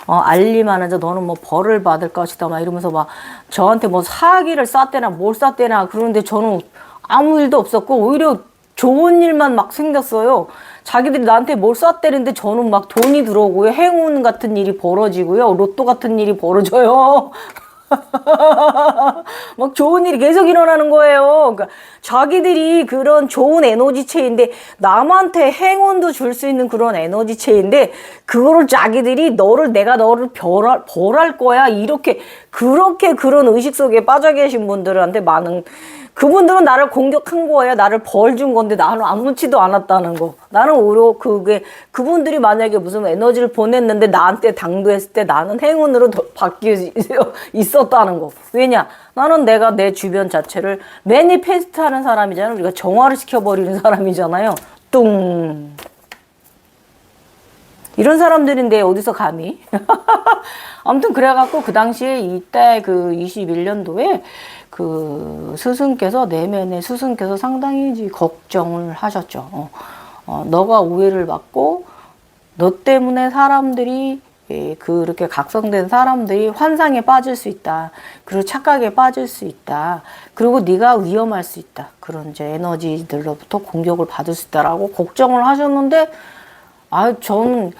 알리면서 너는 벌을 받을 것이다 막 이러면서 막 저한테 사기를 쐈대나 뭘 쐈대나 그러는데 저는 아무 일도 없었고 오히려 좋은 일만 막 생겼어요. 자기들이 나한테 뭘 쐈대는데 저는 막 돈이 들어오고요. 행운 같은 일이 벌어지고요. 로또 같은 일이 벌어져요. 막 좋은 일이 계속 일어나는 거예요. 그러니까 자기들이 그런 좋은 에너지체인데 남한테 행운도 줄 수 있는 그런 에너지체인데 그거를 자기들이 내가 너를 벌할 거야 그렇게 그런 의식 속에 빠져 계신 분들한테 많은 그분들은 나를 공격한 거예요. 나를 벌 준 건데 나는 아무렇지도 않았다는 거. 나는 오히려 그분들이 만약에 무슨 에너지를 보냈는데 나한테 당도했을 때 나는 행운으로 바뀌어 있었다는 거. 왜냐? 나는 내가 내 주변 자체를 매니페스트 하는 사람이잖아요. 우리가 정화를 시켜버리는 사람이잖아요. 뚱. 이런 사람들인데 어디서 감히? 아무튼 그래갖고 그 당시에 이때 그 21년도에 그 스승께서 내면의 스승께서 상당히 걱정을 하셨죠. 너가 오해를 받고 너 때문에 사람들이 그렇게 각성된 사람들이 환상에 빠질 수 있다. 그리고 착각에 빠질 수 있다. 그리고 네가 위험할 수 있다. 그런 이제 에너지들로부터 공격을 받을 수 있다라고 걱정을 하셨는데 저는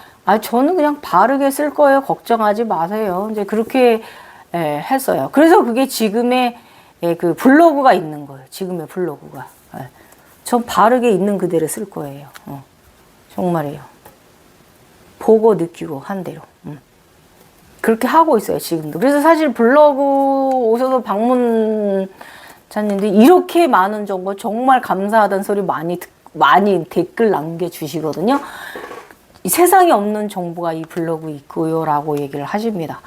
그냥 바르게 쓸 거예요. 걱정하지 마세요. 이제 그렇게 했어요. 그래서 그게 지금의 그 블로그가 있는 거예요. 지금의 블로그가. 전 바르게 있는 그대로 쓸 거예요. 정말이에요. 보고 느끼고 한 대로. 그렇게 하고 있어요. 지금도. 그래서 사실 블로그 오셔서 방문자님들이 이렇게 많은 정보 정말 감사하다는 소리 많이 댓글 남겨주시거든요. 이 세상에 없는 정보가 이 블로그에 있고요 라고 얘기를 하십니다.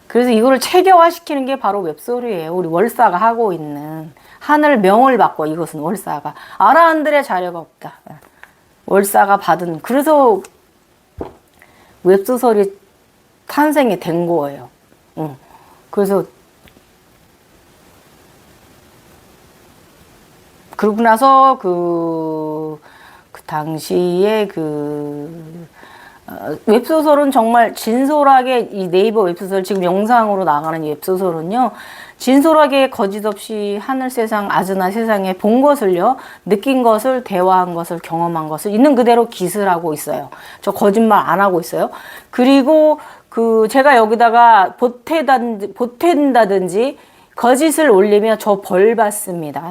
그래서 이거를 체계화시키는 게 바로 웹소리예요. 우리 월사가 하고 있는 하늘 명을 받고 이것은 월사가 아라한들의 자료가 없다. 월사가 받은 그래서 웹소설이 탄생이 된 거예요. 그래서 그러고 나서 그 당시에 웹소설은 정말 진솔하게 이 네이버 웹소설 지금 영상으로 나가는 이 웹소설은요 진솔하게 거짓 없이 하늘 세상 아즈나 세상에 본 것을요 느낀 것을 대화한 것을 경험한 것을 있는 그대로 기술하고 있어요. 저 거짓말 안 하고 있어요. 그리고 제가 여기다가 보탠다든지 거짓을 올리면 저 벌 받습니다.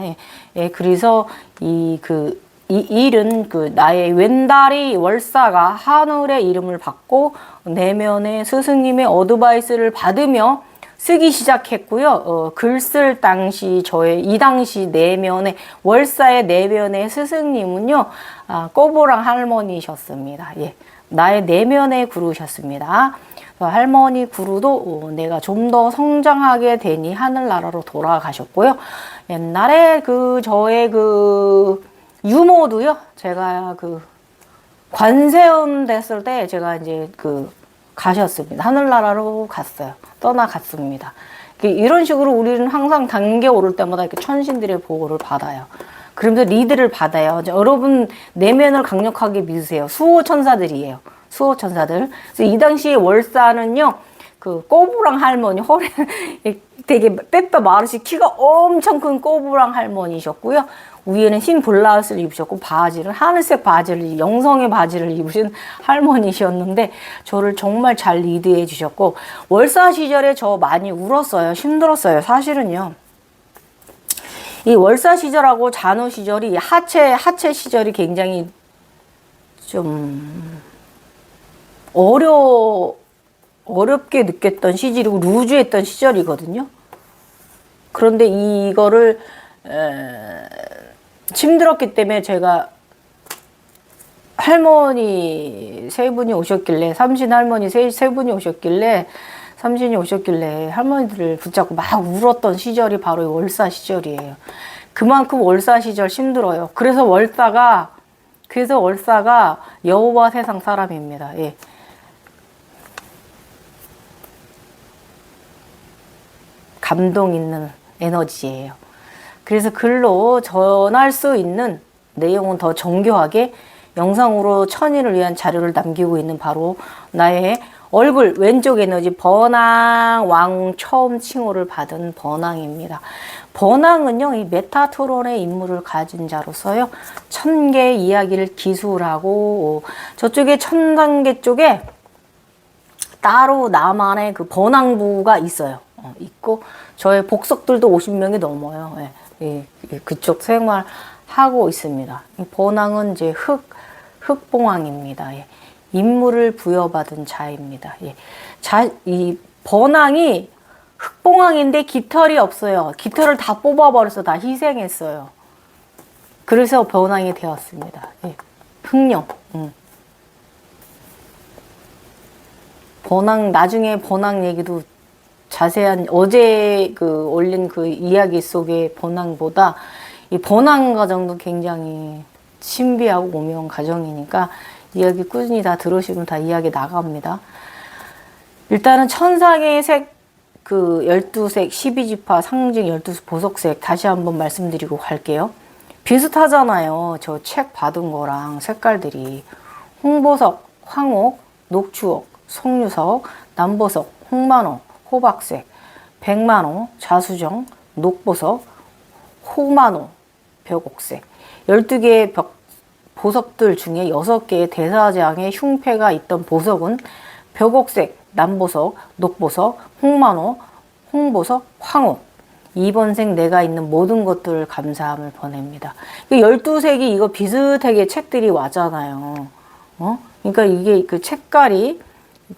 그래서 이 일은 나의 왼다리 월사가 하늘의 이름을 받고 내면의 스승님의 어드바이스를 받으며 쓰기 시작했고요. 글 쓸 당시 이 당시 내면의 월사의 내면의 스승님은요. 꼬보랑 할머니셨습니다. 나의 내면의 구루셨습니다. 할머니 구루도 내가 좀 더 성장하게 되니 하늘나라로 돌아가셨고요. 옛날에 저의 유모도요. 제가 관세음 됐을 때 제가 이제 가셨습니다. 하늘나라로 갔어요. 떠나갔습니다. 이런 식으로 우리는 항상 단계 오를 때마다 이렇게 천신들의 보호를 받아요. 그러면서 리드를 받아요. 여러분 내면을 강력하게 믿으세요. 수호천사들이에요. 수호천사들. 그래서 이 당시에 월사는요. 꼬부랑 할머니 허리 되게 빼빼 마르시 키가 엄청 큰 꼬부랑 할머니셨고요. 위에는 흰 블라우스를 입으셨고 하늘색 바지를 영성의 바지를 입으신 할머니셨는데 저를 정말 잘 리드해 주셨고 월사 시절에 저 많이 울었어요. 힘들었어요. 사실은요. 이 월사 시절하고 잔호 시절이 하체 시절이 굉장히 좀 어렵게 느꼈던 시절이고 루즈했던 시절이거든요. 그런데 이거를 힘들었기 때문에 제가 할머니 세 분이 오셨길래 삼신 할머니 세 분이 오셨길래 삼신이 오셨길래 할머니들을 붙잡고 막 울었던 시절이 바로 월사 시절이에요. 그만큼 월사 시절 힘들어요. 그래서 월사가 여호와 세상 사람입니다. 감동 있는 에너지예요. 그래서 글로 전할 수 있는 내용은 더 정교하게 영상으로 천인을 위한 자료를 남기고 있는 바로 나의 얼굴 왼쪽 에너지 번왕 왕 처음 칭호를 받은 번왕입니다. 번왕은요, 이 메타트론의 임무를 가진 자로서요, 1000개의 이야기를 기술하고 저쪽에 1000단계 쪽에 따로 나만의 번왕부가 있어요. 있고 저의 복석들도 50명이 넘어요. 그쪽 생활하고 있습니다. 번왕은 이제 흑봉왕입니다. 임무를 부여받은 자입니다. 이 번왕이 흑봉왕인데 깃털이 없어요. 깃털을 다 뽑아버려서 다 희생했어요. 그래서 번왕이 되었습니다. 예. 흑룡. 번왕, 나중에 번왕 얘기도 자세한, 어제 그 올린 그 이야기 속의 번왕보다 이 번왕 과정도 굉장히 신비하고 오묘한 과정이니까 이야기 꾸준히 다 들으시면 다 이야기 나갑니다. 일단은 천상의 색, 그 12색, 12지파, 상징 12수 보석색 다시 한번 말씀드리고 갈게요. 비슷하잖아요. 저 책 받은 거랑 색깔들이. 홍보석, 황옥, 녹주옥, 송유석, 남보석, 홍만호, 호박색, 백만호, 자수정, 녹보석, 호만호, 벽옥색. 12개의 보석들 중에 6개의 대사장의 흉패가 있던 보석은 벽옥색, 남보석, 녹보석, 홍만호, 홍보석, 황옥. 이번 생 내가 있는 모든 것들 감사함을 보냅니다. 12색이 이거 비슷하게 책들이 왔잖아요. 그러니까 이게 그 책깔이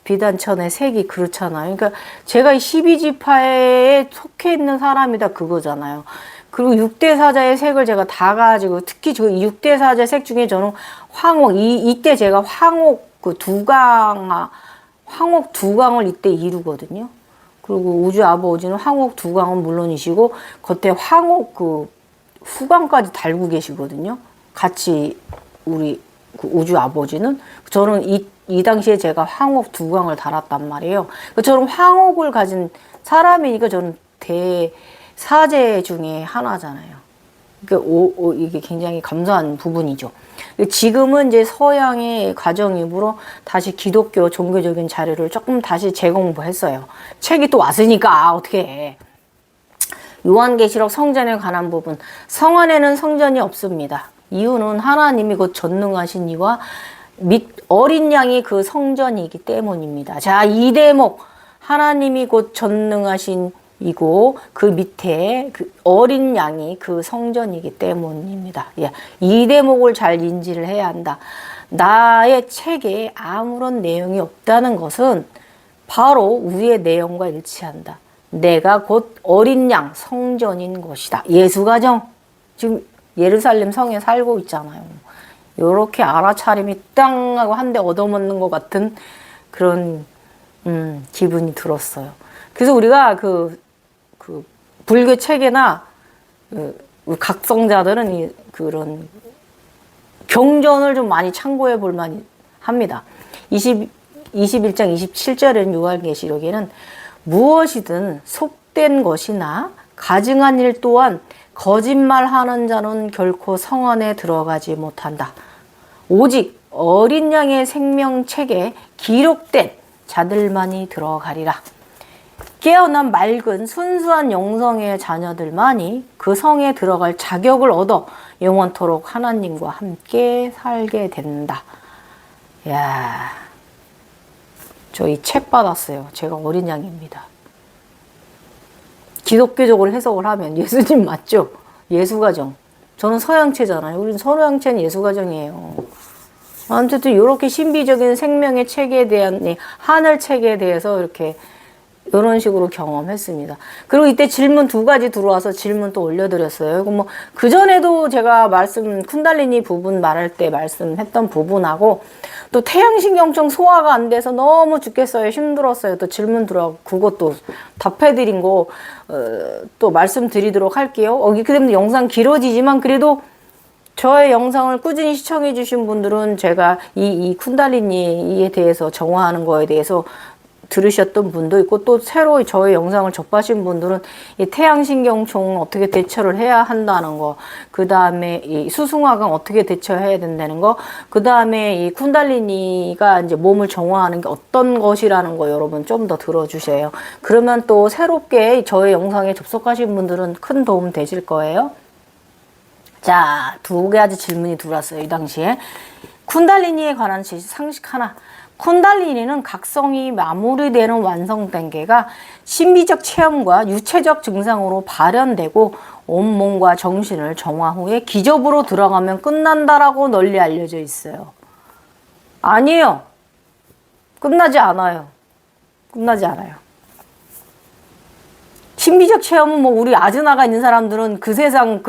비단천의 색이 그렇잖아요. 그러니까 제가 12지파에 속해 있는 사람이다 그거잖아요. 그리고 6대 사자의 색을 제가 다 가지고, 특히 저 6대 사자의 색 중에 저는 황옥, 이때 제가 황옥 그 황옥 두강을 이때 이루거든요. 그리고 우주 아버지는 황옥 두강은 물론이시고 겉에 황옥 그 후광까지 달고 계시거든요. 같이 우리 그 우주 아버지는. 저는 이 당시에 제가 황옥 두강을 달았단 말이에요. 저는 황옥을 가진 사람이니까 저는 대사제 중에 하나잖아요. 그러니까 이게 굉장히 감사한 부분이죠. 지금은 이제 서양의 가정이므로 다시 기독교 종교적인 자료를 조금 다시 재공부했어요. 책이 또 왔으니까 어떻게 해. 요한계시록 성전에 관한 부분. 성안에는 성전이 없습니다. 이유는 하나님이 곧 전능하신 이와 어린 양이 그 성전이기 때문입니다. 자, 이 대목. 하나님이 곧 전능하신 이고 그 밑에 그 어린 양이 그 성전이기 때문입니다. 예, 이 대목을 잘 인지를 해야 한다. 나의 책에 아무런 내용이 없다는 것은 바로 위의 내용과 일치한다. 내가 곧 어린 양 성전인 것이다. 예수가정. 지금 예루살렘 성에 살고 있잖아요. 요렇게 알아차림이 땅 하고 한 대 얻어먹는 것 같은 그런 기분이 들었어요. 그래서 우리가 그 불교 책이나 각성자들은 그런 경전을 좀 많이 참고해 볼 만 합니다. 21장 27절에는 요한계시록에는 무엇이든 속된 것이나 가증한 일 또한 거짓말하는 자는 결코 성 안에 들어가지 못한다. 오직 어린 양의 생명책에 기록된 자들만이 들어가리라. 깨어난 맑은 순수한 영성의 자녀들만이 그 성에 들어갈 자격을 얻어 영원토록 하나님과 함께 살게 된다. 이야, 저 이 책 받았어요. 제가 어린 양입니다. 기독교적으로 해석을 하면 예수님 맞죠? 예수가정. 저는 서양체잖아요. 우리는 서양체는 예수가정이에요. 아무튼 이렇게 신비적인 생명의 책에 대한, 하늘 책에 대해서 이렇게 이런 식으로 경험했습니다. 그리고 이때 질문 2가지 들어와서 질문 또 올려드렸어요. 그 전에도 제가 쿤달리니 부분 말할 때 말씀했던 부분하고 또 태양신경청 소화가 안 돼서 너무 죽겠어요. 힘들었어요. 또 질문 들어와서 그것도 답해드린 거, 또 말씀드리도록 할게요. 그다음에 영상 길어지지만 그래도 저의 영상을 꾸준히 시청해주신 분들은 제가 이 쿤달리니에 대해서 정화하는 거에 대해서 들으셨던 분도 있고 또 새로 저의 영상을 접하신 분들은 이 태양신경총 어떻게 대처를 해야 한다는 거, 그 다음에 이 수승화강 어떻게 대처해야 된다는 거, 그 다음에 이 쿤달리니가 이제 몸을 정화하는 게 어떤 것이라는 거 여러분 좀 더 들어주세요. 그러면 또 새롭게 저의 영상에 접속하신 분들은 큰 도움 되실 거예요. 자, 2가지 질문이 들어왔어요. 이 당시에 쿤달리니에 관한 상식 하나. 쿤달리니는 각성이 마무리되는 완성 단계가 신비적 체험과 유체적 증상으로 발현되고 온몸과 정신을 정화 후에 기접으로 들어가면 끝난다라고 널리 알려져 있어요. 아니에요. 끝나지 않아요. 끝나지 않아요. 신비적 체험은 뭐 우리 아즈나가 있는 사람들은 그 세상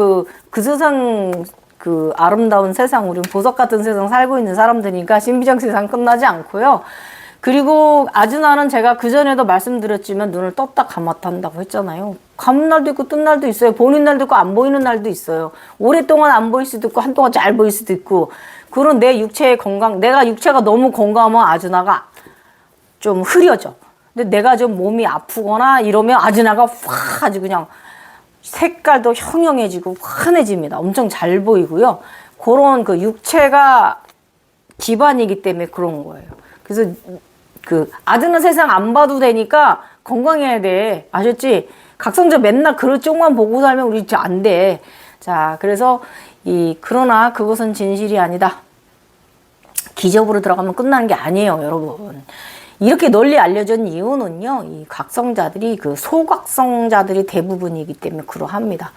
그 아름다운 세상, 우리는 보석 같은 세상 살고 있는 사람들이니까 신비적 세상 끝나지 않고요. 그리고 아즈나는 제가 그전에도 말씀드렸지만 눈을 떴다 감았다 한다고 했잖아요. 감은 날도 있고 뜬 날도 있어요. 보이는 날도 있고 안 보이는 날도 있어요. 오랫동안 안 보일 수도 있고 한동안 잘 보일 수도 있고. 그런 내 육체의 건강, 내가 육체가 너무 건강하면 아즈나가 좀 흐려져. 근데 내가 좀 몸이 아프거나 이러면 아즈나가 확 아주 그냥 색깔도 형형해지고 환해집니다. 엄청 잘 보이고요. 그런 그 육체가 기반이기 때문에 그런 거예요. 그래서 그 아즈나 세상 안 봐도 되니까 건강해야 돼. 아셨지? 각성자 맨날 그릇 쪽만 보고 살면 우리 진짜 안 돼. 자, 그래서 그러나 그것은 진실이 아니다. 기접으로 들어가면 끝나는 게 아니에요, 여러분. 이렇게 널리 알려진 이유는요, 이 각성자들이 그 소각성자들이 대부분이기 때문에 그러합니다.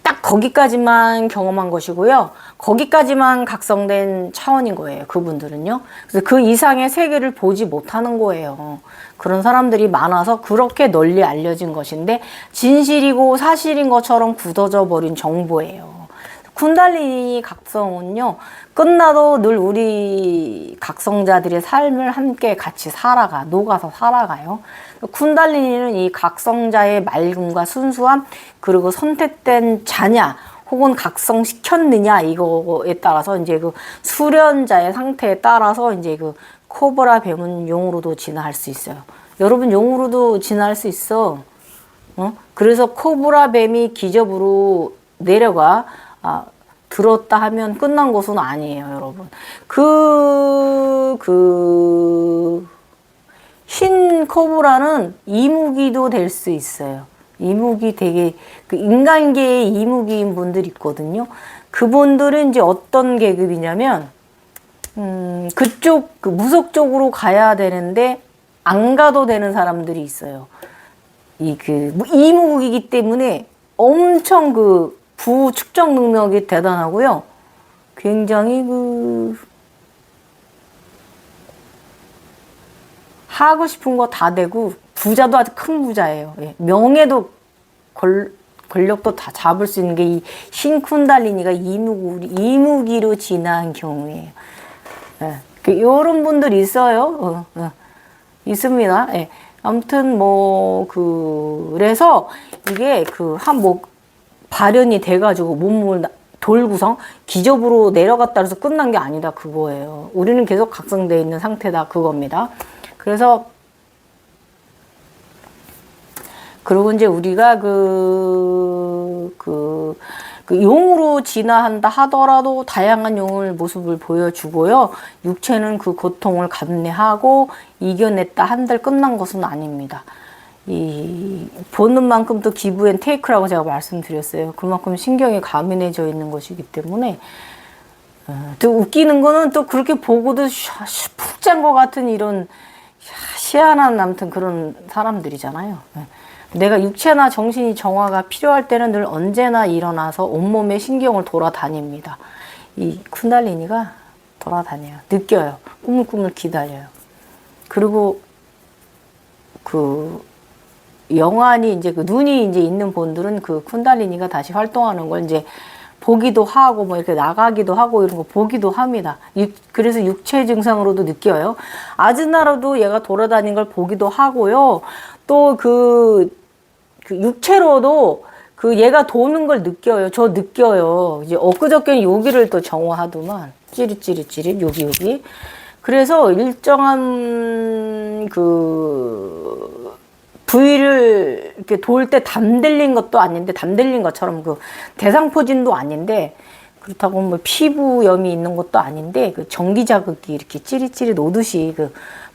딱 거기까지만 경험한 것이고요. 거기까지만 각성된 차원인 거예요. 그분들은요. 그래서 그 이상의 세계를 보지 못하는 거예요. 그런 사람들이 많아서 그렇게 널리 알려진 것인데 진실이고 사실인 것처럼 굳어져 버린 정보예요. 쿤달리니 각성은요. 끝나도 늘 우리 각성자들의 삶을 함께 같이 녹아서 살아가요. 쿤달리니는 이 각성자의 맑음과 순수함, 그리고 선택된 자냐, 혹은 각성시켰느냐, 이거에 따라서 이제 그 수련자의 상태에 따라서 이제 그 코브라 뱀은 용으로도 진화할 수 있어요. 여러분, 용으로도 진화할 수 있어. 그래서 코브라 뱀이 기접으로 내려가, 들었다 하면 끝난 것은 아니에요, 여러분. 흰 코브라는 이무기도 될 수 있어요. 이무기 되게, 인간계의 이무기인 분들 있거든요. 그분들은 이제 어떤 계급이냐면, 무속 쪽으로 가야 되는데, 안 가도 되는 사람들이 있어요. 이무기이기 때문에 엄청 부축적 능력이 대단하고요. 굉장히 하고 싶은 거 다 되고, 부자도 아주 큰 부자예요. 예. 명예도 권력도 다 잡을 수 있는 게 이 신쿤달리니가 이무기로 진화한 경우예요. 예. 이런 분들이 있어요. 있습니다. 예. 아무튼 그래서 이게 발현이 돼가지고 몸을 돌구성 기접으로 내려갔다 해서 끝난 게 아니다, 그거예요. 우리는 계속 각성되어 있는 상태다, 그겁니다. 그래서 그리고 이제 우리가 용으로 진화한다 하더라도 다양한 용을 모습을 보여주고요. 육체는 그 고통을 감내하고 이겨냈다 한들 끝난 것은 아닙니다. 보는 만큼 또 기브 앤 테이크라고 제가 말씀드렸어요. 그만큼 신경이 가민해져 있는 것이기 때문에 또 웃기는 거는 또 그렇게 보고도 푹 잔 것 같은 이런 희한한 아무튼 그런 사람들이잖아요. 내가 육체나 정신이 정화가 필요할 때는 늘 언제나 일어나서 온몸에 신경을 돌아다닙니다. 이 쿤달리니가 돌아다녀요. 느껴요. 꾸물꾸물 기다려요. 그리고 영안이 이제 눈이 이제 있는 분들은 그 쿤달리니가 다시 활동하는 걸 이제 보기도 하고 이렇게 나가기도 하고 이런 거 보기도 합니다. 그래서 육체 증상으로도 느껴요. 아즈나로도 얘가 돌아다니는 걸 보기도 하고요. 또 육체로도 얘가 도는 걸 느껴요. 저 느껴요. 이제 엊그저께는 여기를 또 정화하더만 찌릿찌릿찌릿 여기. 그래서 일정한 부위를 이렇게 돌 때 담들린 것도 아닌데, 담들린 것처럼 대상포진도 아닌데, 그렇다고 피부염이 있는 것도 아닌데, 전기 자극이 이렇게 찌릿찌릿 오듯이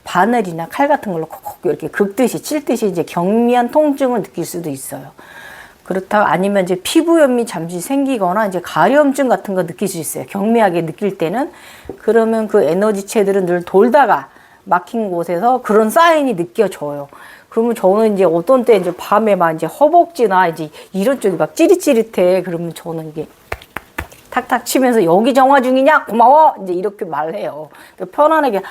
바늘이나 칼 같은 걸로 콕콕 이렇게 긁듯이 찔듯이 이제 경미한 통증을 느낄 수도 있어요. 그렇다 아니면 이제 피부염이 잠시 생기거나 이제 가려움증 같은 거 느낄 수 있어요. 경미하게 느낄 때는. 그러면 그 에너지체들은 늘 돌다가 막힌 곳에서 그런 사인이 느껴져요. 그러면 저는 이제 어떤 때 이제 밤에 막 이제 허벅지나 이제 이런 쪽이 막 찌릿찌릿해. 그러면 저는 이게 탁탁 치면서 여기 정화 중이냐? 고마워! 이제 이렇게 말해요. 편안하게,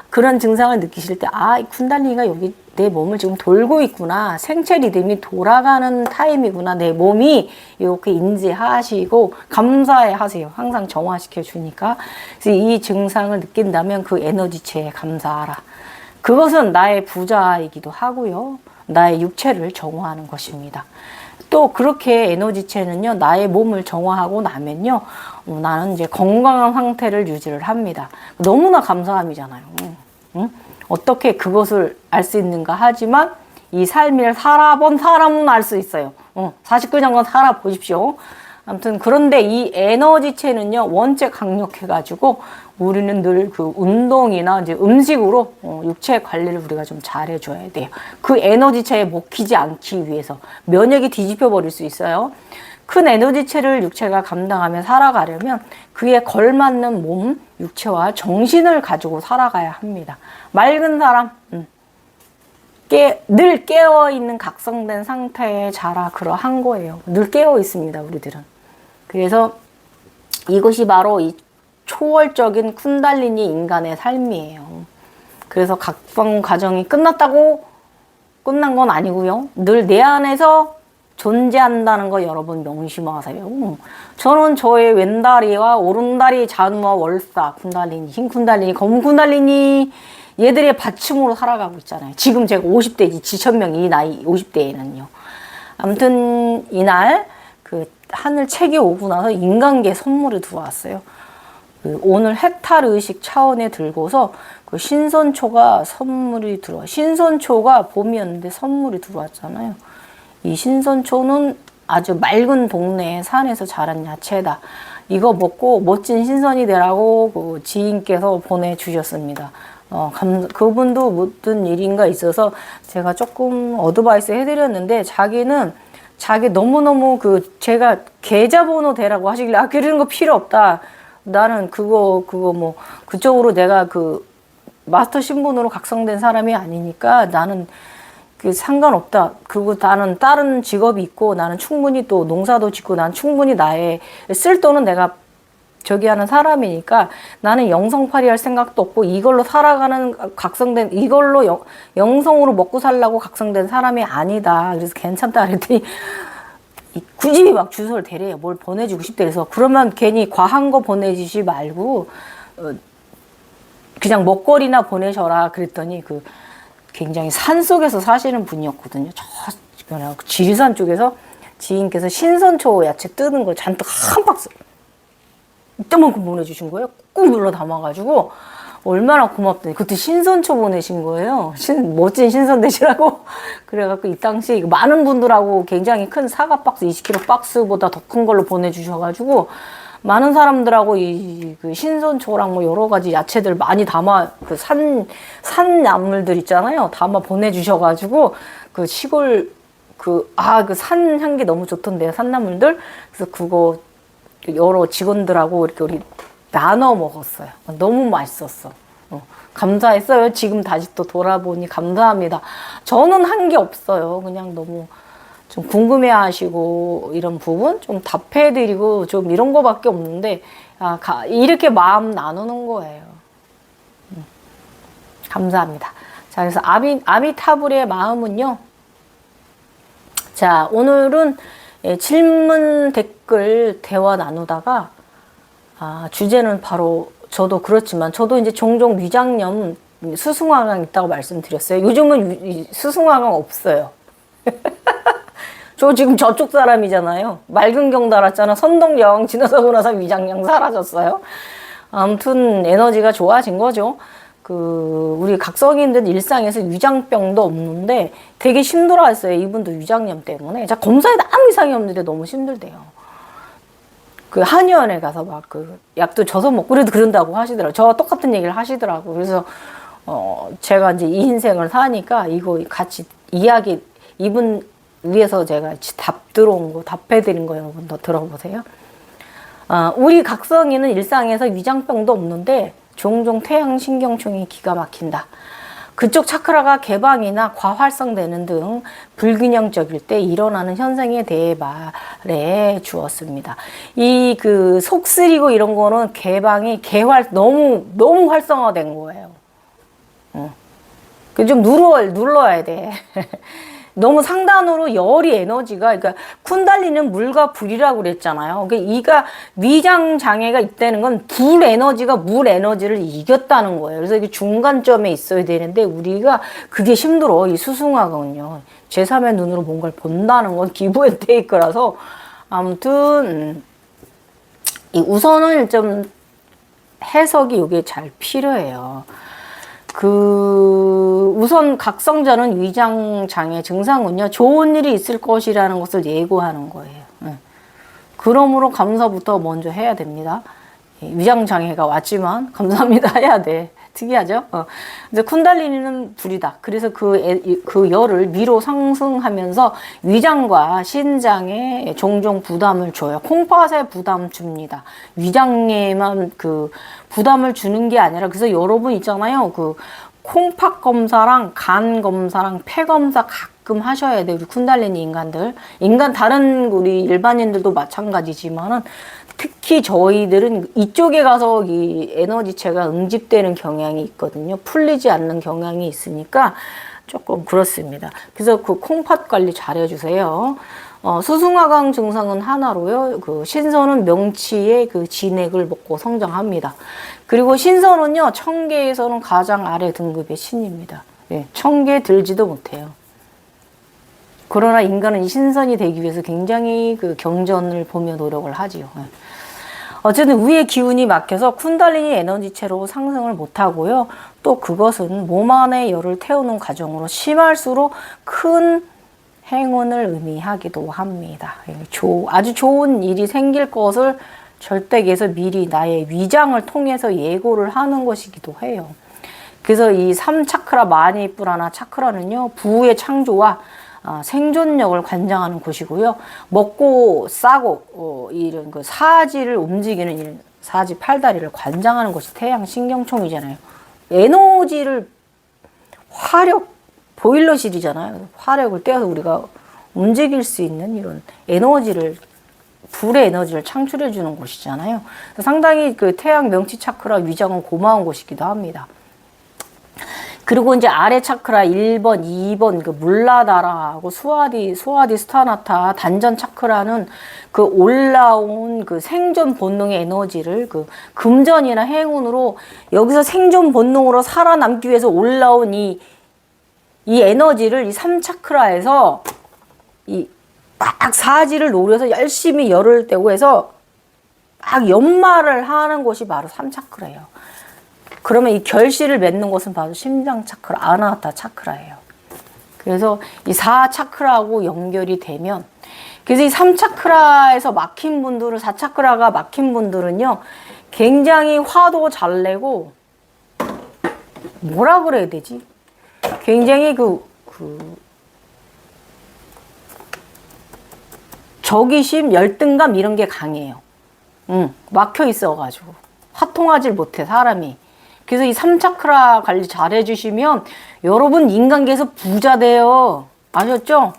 그런 증상을 느끼실 때, 아, 이 쿤달리니가 여기 내 몸을 지금 돌고 있구나. 생체 리듬이 돌아가는 타임이구나. 내 몸이 이렇게 인지하시고 감사해 하세요. 항상 정화시켜 주니까. 그래서 이 증상을 느낀다면 그 에너지체에 감사하라. 그것은 나의 부자이기도 하고요. 나의 육체를 정화하는 것입니다. 또 그렇게 에너지체는요, 나의 몸을 정화하고 나면요, 나는 이제 건강한 상태를 유지를 합니다. 너무나 감사함이잖아요. 응? 어떻게 그것을 알 수 있는가 하지만 이 삶을 살아본 사람은 알 수 있어요. 49년간 살아보십시오. 아무튼 그런데 이 에너지체는요, 원체 강력해가지고 우리는 늘 그 운동이나 이제 음식으로 육체 관리를 우리가 좀 잘해줘야 돼요. 그 에너지체에 먹히지 않기 위해서 면역이 뒤집혀 버릴 수 있어요. 큰 에너지체를 육체가 감당하며 살아가려면 그에 걸맞는 몸, 육체와 정신을 가지고 살아가야 합니다. 맑은 사람, 늘 깨어있는 각성된 상태에 자라 그러한 거예요. 늘 깨어있습니다, 우리들은. 그래서 이것이 바로 이 초월적인 쿤달리니 인간의 삶이에요. 그래서 각성 과정이 끝났다고 끝난 건 아니고요. 늘 내 안에서 존재한다는 거 여러분 명심하세요. 저는 저의 왼다리와 오른다리 자누와 월사 쿤달리니, 흰 쿤달리니, 검은 쿤달리니 얘들의 받침으로 살아가고 있잖아요. 지금 제가 50대지 지천명 이 나이 50대에는요. 아무튼 이날 그 하늘 책이 오고 나서 인간계 선물이 들어왔어요. 그 오늘 해탈 의식 차원에 들고서 그 신선초가 선물이 들어와. 신선초가 봄이었는데 선물이 들어왔잖아요. 이 신선초는 아주 맑은 동네에 산에서 자란 야채다. 이거 먹고 멋진 신선이 되라고 그 지인께서 보내주셨습니다. 그분도 무슨 일인가 있어서 제가 조금 어드바이스 해드렸는데 자기는 자기 너무너무 제가 계좌번호 대라고 하시길래 그런 거 필요 없다. 나는 그거 뭐 그쪽으로 내가 그 마스터 신분으로 각성된 사람이 아니니까 나는 상관없다. 그리고 나는 다른 직업이 있고 나는 충분히 또 농사도 짓고 난 충분히 나의 쓸 돈은 내가 저기 하는 사람이니까 나는 영성팔이 할 생각도 없고 이걸로 살아가는 각성된 이걸로 영성으로 먹고 살라고 각성된 사람이 아니다. 그래서 괜찮다 그랬더니 굳이 막 주소를 대래요. 뭘 보내주고 싶대. 그래서 그러면 괜히 과한 거 보내주지 말고 그냥 먹거리나 보내셔라 그랬더니 굉장히 산 속에서 사시는 분이었거든요. 저 지리산 쪽에서 지인께서 신선초 야채 뜨는 걸 잔뜩 한 박스 이따만큼 보내주신 거예요. 꾹 눌러 담아가지고 얼마나 고맙더니 그때 신선초 보내신 거예요. 멋진 신선 되시라고. 그래갖고 이 당시 많은 분들하고 굉장히 큰 사과 박스 20kg 박스보다 더 큰 걸로 보내주셔가지고 많은 사람들하고 그 신선초랑 뭐 여러 가지 야채들 많이 담아 산나물들 있잖아요. 담아 보내주셔가지고 그 시골 산 향기 너무 좋던데요. 산나물들. 그래서 그거 여러 직원들하고 이렇게 우리 나눠 먹었어요. 너무 맛있었어. 감사했어요. 지금 다시 또 돌아보니 감사합니다. 저는 한 게 없어요. 그냥 너무 좀 궁금해 하시고 이런 부분 좀 답해드리고 좀 이런 거밖에 없는데 이렇게 마음 나누는 거예요. 감사합니다. 자, 그래서 아미타불의 마음은요. 자, 오늘은 질문 댓글 대화 나누다가 주제는 바로 저도 그렇지만 저도 이제 종종 위장염 수승화강 있다고 말씀드렸어요. 요즘은 수승화강 없어요. 저 지금 저쪽 사람이잖아요. 맑은 경 달았잖아. 선동경 지나서고 나서 위장염 사라졌어요. 아무튼 에너지가 좋아진 거죠. 우리 각성인들 일상에서 위장병도 없는데 되게 힘들어했어요. 이분도 위장염 때문에. 자, 검사에도 아무 이상이 없는데 너무 힘들대요. 한의원에 가서 막 약도 줘서 먹고 그래도 그런다고 하시더라고요. 저와 똑같은 얘기를 하시더라고요. 그래서 제가 이제 이 인생을 사니까 이거 같이 이야기 이분 위해서 제가 답 들어온 거 답해드린 거 여러분 더 들어보세요. 우리 각성이는 일상에서 위장병도 없는데 종종 태양신경총이 기가 막힌다. 그쪽 차크라가 개방이나 과활성되는 등 불균형적일 때 일어나는 현상에 대해 말해 주었습니다. 속 쓰리고 이런 거는 개방이 너무 활성화된 거예요. 좀 눌러야 돼. 너무 상단으로 열이 에너지가, 그러니까 쿤달리는 물과 불이라고 그랬잖아요. 그러니까 이가 위장 장애가 있다는 건 불 에너지가 물 에너지를 이겼다는 거예요. 그래서 이게 중간점에 있어야 되는데 우리가 그게 힘들어. 이 수승화가는요. 제3의 눈으로 뭔가를 본다는 건 기브 앤 테이크라서 아무튼 우선은 좀 해석이 이게 잘 필요해요. 우선 각성자는 위장장애 증상은요, 좋은 일이 있을 것이라는 것을 예고하는 거예요. 그러므로 감사부터 먼저 해야 됩니다. 위장장애가 왔지만 감사합니다 해야 돼. 특이하죠? 이제 쿤달리니는 불이다. 그래서 그 열을 위로 상승하면서 위장과 신장에 종종 부담을 줘요. 콩팥에 부담 줍니다. 위장에만 부담을 주는 게 아니라, 그래서 여러분 있잖아요. 콩팥 검사랑 간 검사랑 폐 검사 가끔 하셔야 돼요. 우리 쿤달리니 인간들. 다른 우리 일반인들도 마찬가지지만은 특히 저희들은 이쪽에 가서 이 에너지체가 응집되는 경향이 있거든요. 풀리지 않는 경향이 있으니까 조금 그렇습니다. 그래서 콩팥 관리 잘 해주세요. 수승화강 증상은 하나로요. 신선은 명치의 진액을 먹고 성장합니다. 그리고 신선은요, 청개에서는 가장 아래 등급의 신입니다. 예, 청개 들지도 못해요. 그러나 인간은 신선이 되기 위해서 굉장히 경전을 보며 노력을 하지요. 예. 어쨌든 위의 기운이 막혀서 쿤달리니 에너지체로 상승을 못하고요. 또 그것은 몸 안에 열을 태우는 과정으로 심할수록 큰 행운을 의미하기도 합니다. 아주 좋은 일이 생길 것을 절대계에서 미리 나의 위장을 통해서 예고를 하는 것이기도 해요. 그래서 이 3차크라 마니푸라나 차크라는요, 부의 창조와 생존력을 관장하는 곳이고요. 먹고 싸고 이런 사지를 움직이는 이런 사지 팔다리를 관장하는 것이 태양 신경총이잖아요. 에너지를 화력 보일러실이잖아요. 화력을 떼어서 우리가 움직일 수 있는 이런 에너지를, 불의 에너지를 창출해 주는 곳이잖아요. 상당히 태양 명치 차크라 위장은 고마운 곳이기도 합니다. 그리고 이제 아래 차크라 1번, 2번 물라다라하고 수아디스타나타 단전 차크라는 올라온 생존 본능의 에너지를 금전이나 행운으로, 여기서 생존 본능으로 살아남기 위해서 올라온 이 에너지를 이 3차크라에서 막 사지를 노려서 열심히 열을 떼고 해서 막 연마를 하는 곳이 바로 3차크라예요. 그러면 이 결실을 맺는 곳은 바로 심장 차크라, 아나하타 차크라예요. 그래서 이 4차크라하고 연결이 되면, 그래서 이 3차크라에서 막힌 분들은, 4차크라가 막힌 분들은요, 굉장히 화도 잘 내고, 뭐라 그래야 되지? 굉장히 적이심, 열등감 이런 게 강해요. 막혀 있어가지고. 화통하질 못해, 사람이. 그래서 이 3차크라 관리 잘 해주시면 여러분 인간계에서 부자 돼요. 아셨죠?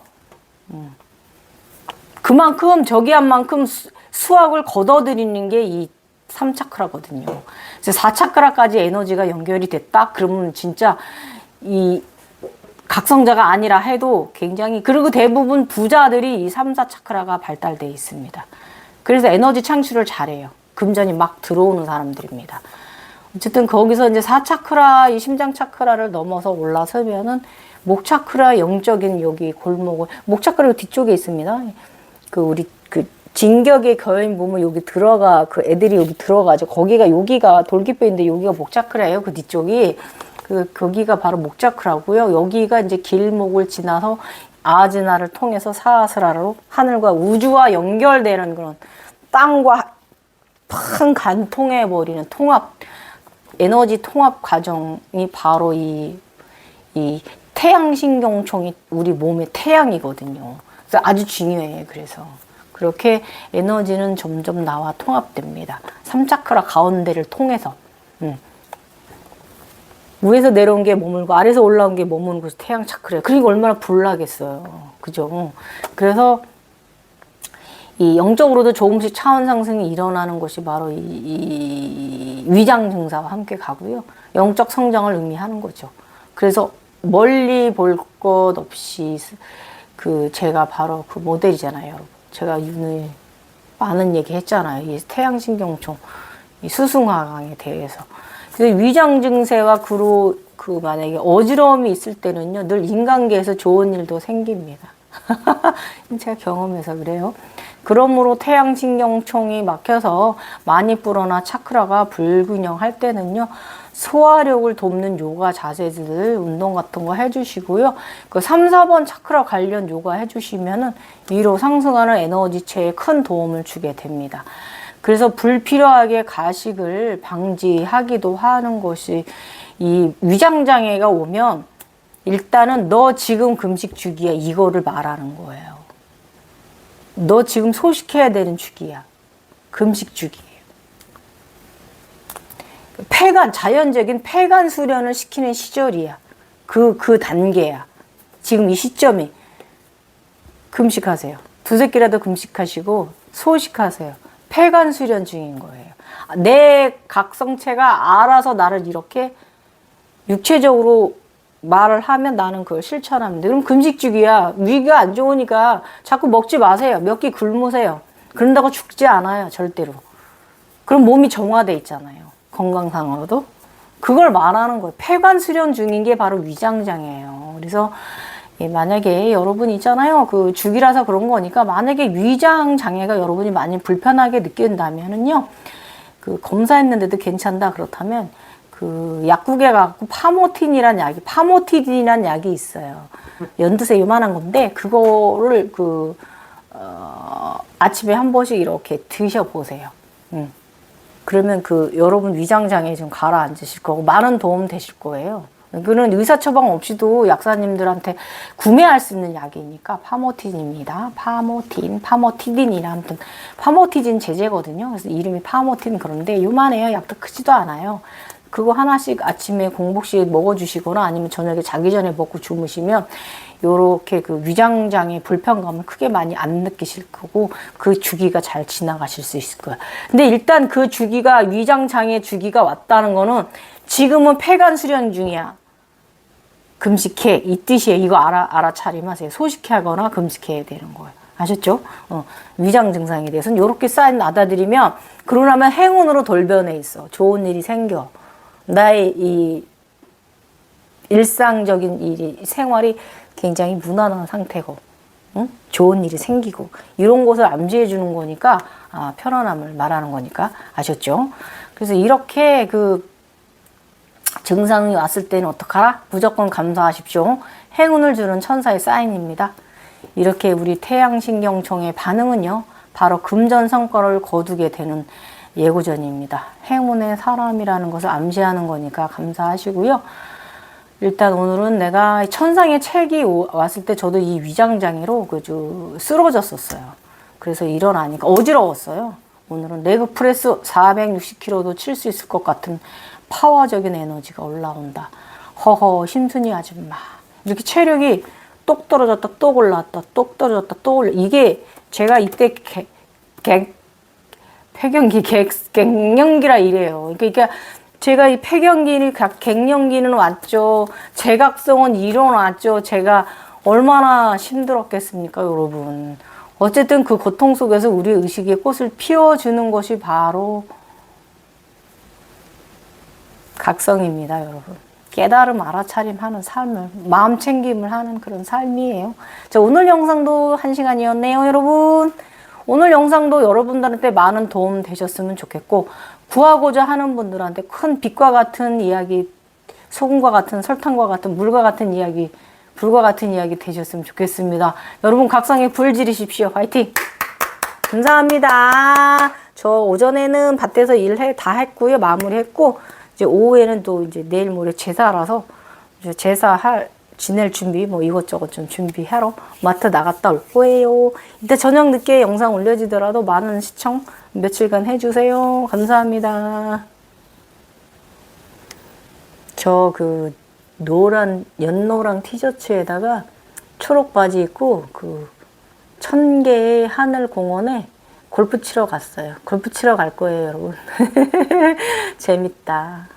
그만큼, 저기한 만큼 수확을 걷어들이는 게 이 3차크라거든요. 그래서 4차크라까지 에너지가 연결이 됐다? 그러면 진짜 이 각성자가 아니라 해도 굉장히, 그리고 대부분 부자들이 이 3, 4차크라가 발달되어 있습니다. 그래서 에너지 창출을 잘해요. 금전이 막 들어오는 사람들입니다. 어쨌든 거기서 이제 4차크라, 이 심장 차크라를 넘어서 올라서면은 목차크라 영적인 여기 골목을, 목차크라 뒤쪽에 있습니다. 우리 진격의 거인 보면 여기 들어가, 애들이 여기 들어가죠. 여기가 돌깃배인데 여기가 목차크라예요. 뒤쪽이. 거기가 바로 목차크라고요. 여기가 이제 길목을 지나서 아지나를 통해서 사하스라로 하늘과 우주와 연결되는 그런 땅과 팡 간통해버리는 통합, 에너지 통합 과정이 바로 이 태양신경총이 우리 몸의 태양이거든요. 그래서 아주 중요해요. 그래서 그렇게 에너지는 점점 나와 통합됩니다. 3차크라 가운데를 통해서. 위에서 내려온 게 머물고 아래에서 올라온 게 머무는 곳이 태양 차크라예요. 그러니까 얼마나 불나겠어요. 그죠? 그래서 이 영적으로도 조금씩 차원 상승이 일어나는 것이 바로 이 위장 증사와 함께 가고요. 영적 성장을 의미하는 거죠. 그래서 멀리 볼 것 없이 그 제가 바로 그 모델이잖아요, 여러분. 제가 오늘 많은 얘기 했잖아요. 이 태양신경총, 이 수승화강에 대해서. 그래서 위장 증세와 그 만약에 어지러움이 있을 때는요, 늘 인간계에서 좋은 일도 생깁니다. 제가 경험해서 그래요. 그러므로 태양신경총이 막혀서 많이 불어나 차크라가 불균형할 때는요, 소화력을 돕는 요가 자세들, 운동 같은 거 해주시고요. 그 3, 4번 차크라 관련 요가 해주시면은 위로 상승하는 에너지체에 큰 도움을 주게 됩니다. 그래서 불필요하게 가식을 방지하기도 하는 것이, 이 위장장애가 오면 일단은 너 지금 금식 주기야, 이거를 말하는 거예요. 너 지금 소식해야 되는 주기야. 금식 주기예요. 폐간, 자연적인 폐간 수련을 시키는 시절이야. 그 단계야. 지금 이 시점이. 금식하세요. 두세 끼라도 금식하시고 소식하세요. 폐간 수련 중인 거예요. 내 각성체가 알아서 나를 이렇게 육체적으로 말을 하면 나는 그걸 실천합니다. 그럼 금식주기야. 위가 안 좋으니까 자꾸 먹지 마세요. 몇 끼 굶으세요. 그런다고 죽지 않아요. 절대로. 그럼 몸이 정화돼 있잖아요. 건강상으로도. 그걸 말하는 거예요. 폐관 수련 중인 게 바로 위장장애예요. 그래서 만약에 여러분 있잖아요. 그 주기라서 그런 거니까 만약에 위장장애가 여러분이 많이 불편하게 느낀다면은요. 그 검사했는데도 괜찮다 그렇다면 그 약국에 가고 파모티딘이라는 약이 있어요. 연두새 요만한 건데 그거를 아침에 한 번씩 이렇게 드셔보세요. 그러면 그 여러분 위장장애 좀 가라앉으실 거고 많은 도움 되실 거예요. 그는 의사 처방 없이도 약사님들한테 구매할 수 있는 약이니까 파모틴입니다. 파모티딘이라 아무튼 파모티딘 제제거든요. 그래서 이름이 파모틴. 그런데 요만해요. 약도 크지도 않아요. 그거 하나씩 아침에 공복씩 먹어주시거나 아니면 저녁에 자기 전에 먹고 주무시면 요렇게 그 위장장애 불편감을 크게 많이 안 느끼실 거고 그 주기가 잘 지나가실 수 있을 거예요. 근데 일단 그 주기가 위장장애 주기가 왔다는 거는 지금은 폐간 수련 중이야. 금식해. 이 뜻이에요. 이거 알아차림하세요. 소식하거나 금식해야 되는 거예요. 아셨죠? 위장 증상에 대해서는 이렇게 사인 받아들이면 그러고 나면 행운으로 돌변해 있어. 좋은 일이 생겨. 나의 이 일상적인 일이 생활이 굉장히 무난한 상태고, 응? 좋은 일이 생기고 이런 것을 암시해 주는 거니까 편안함을 말하는 거니까 아셨죠? 그래서 이렇게 그 증상이 왔을 때는 어떡하라? 무조건 감사하십시오. 행운을 주는 천사의 사인입니다. 이렇게 우리 태양신경총의 반응은요, 바로 금전 성과를 거두게 되는 예고전입니다. 행운의 사람이라는 것을 암시하는 거니까 감사하시고요. 일단 오늘은 내가 천상의 책이 왔을 때 저도 이 위장장애로 쓰러졌었어요. 그래서 일어나니까 어지러웠어요. 오늘은 레그 프레스 460kg도 칠 수 있을 것 같은 파워적인 에너지가 올라온다. 허허 심순이 아줌마. 이렇게 체력이 똑 떨어졌다 똑 올라왔다 똑 떨어졌다 똑 올라. 이게 제가 이때 폐경기 갱년기라 이래요. 그러니까 제가 이 폐경기는 갱년기는 왔죠. 제각성은 일어났죠. 제가 얼마나 힘들었겠습니까, 여러분. 어쨌든 그 고통 속에서 우리 의식의 꽃을 피워주는 것이 바로 각성입니다, 여러분. 깨달음, 알아차림하는 삶을, 마음 챙김을 하는 그런 삶이에요. 자, 오늘 영상도 1시간이었네요, 여러분. 오늘 영상도 여러분들한테 많은 도움 되셨으면 좋겠고, 구하고자 하는 분들한테 큰 빛과 같은 이야기, 소금과 같은, 설탕과 같은, 물과 같은 이야기, 불과 같은 이야기 되셨으면 좋겠습니다. 여러분 각성에 불 지르십시오. 화이팅! 감사합니다. 저 오전에는 밭에서 다 했고요. 마무리했고, 이제 오후에는 또 이제 내일 모레 제사라서 이제 지낼 준비 뭐 이것저것 좀 준비하러 마트 나갔다 올 거예요. 이따 저녁 늦게 영상 올려지더라도 많은 시청 며칠간 해주세요. 감사합니다. 저 그 연노랑 티셔츠에다가 초록 바지 입고 그 1000개의 하늘 공원에 골프 치러 갔어요. 골프 치러 갈 거예요, 여러분. 재밌다.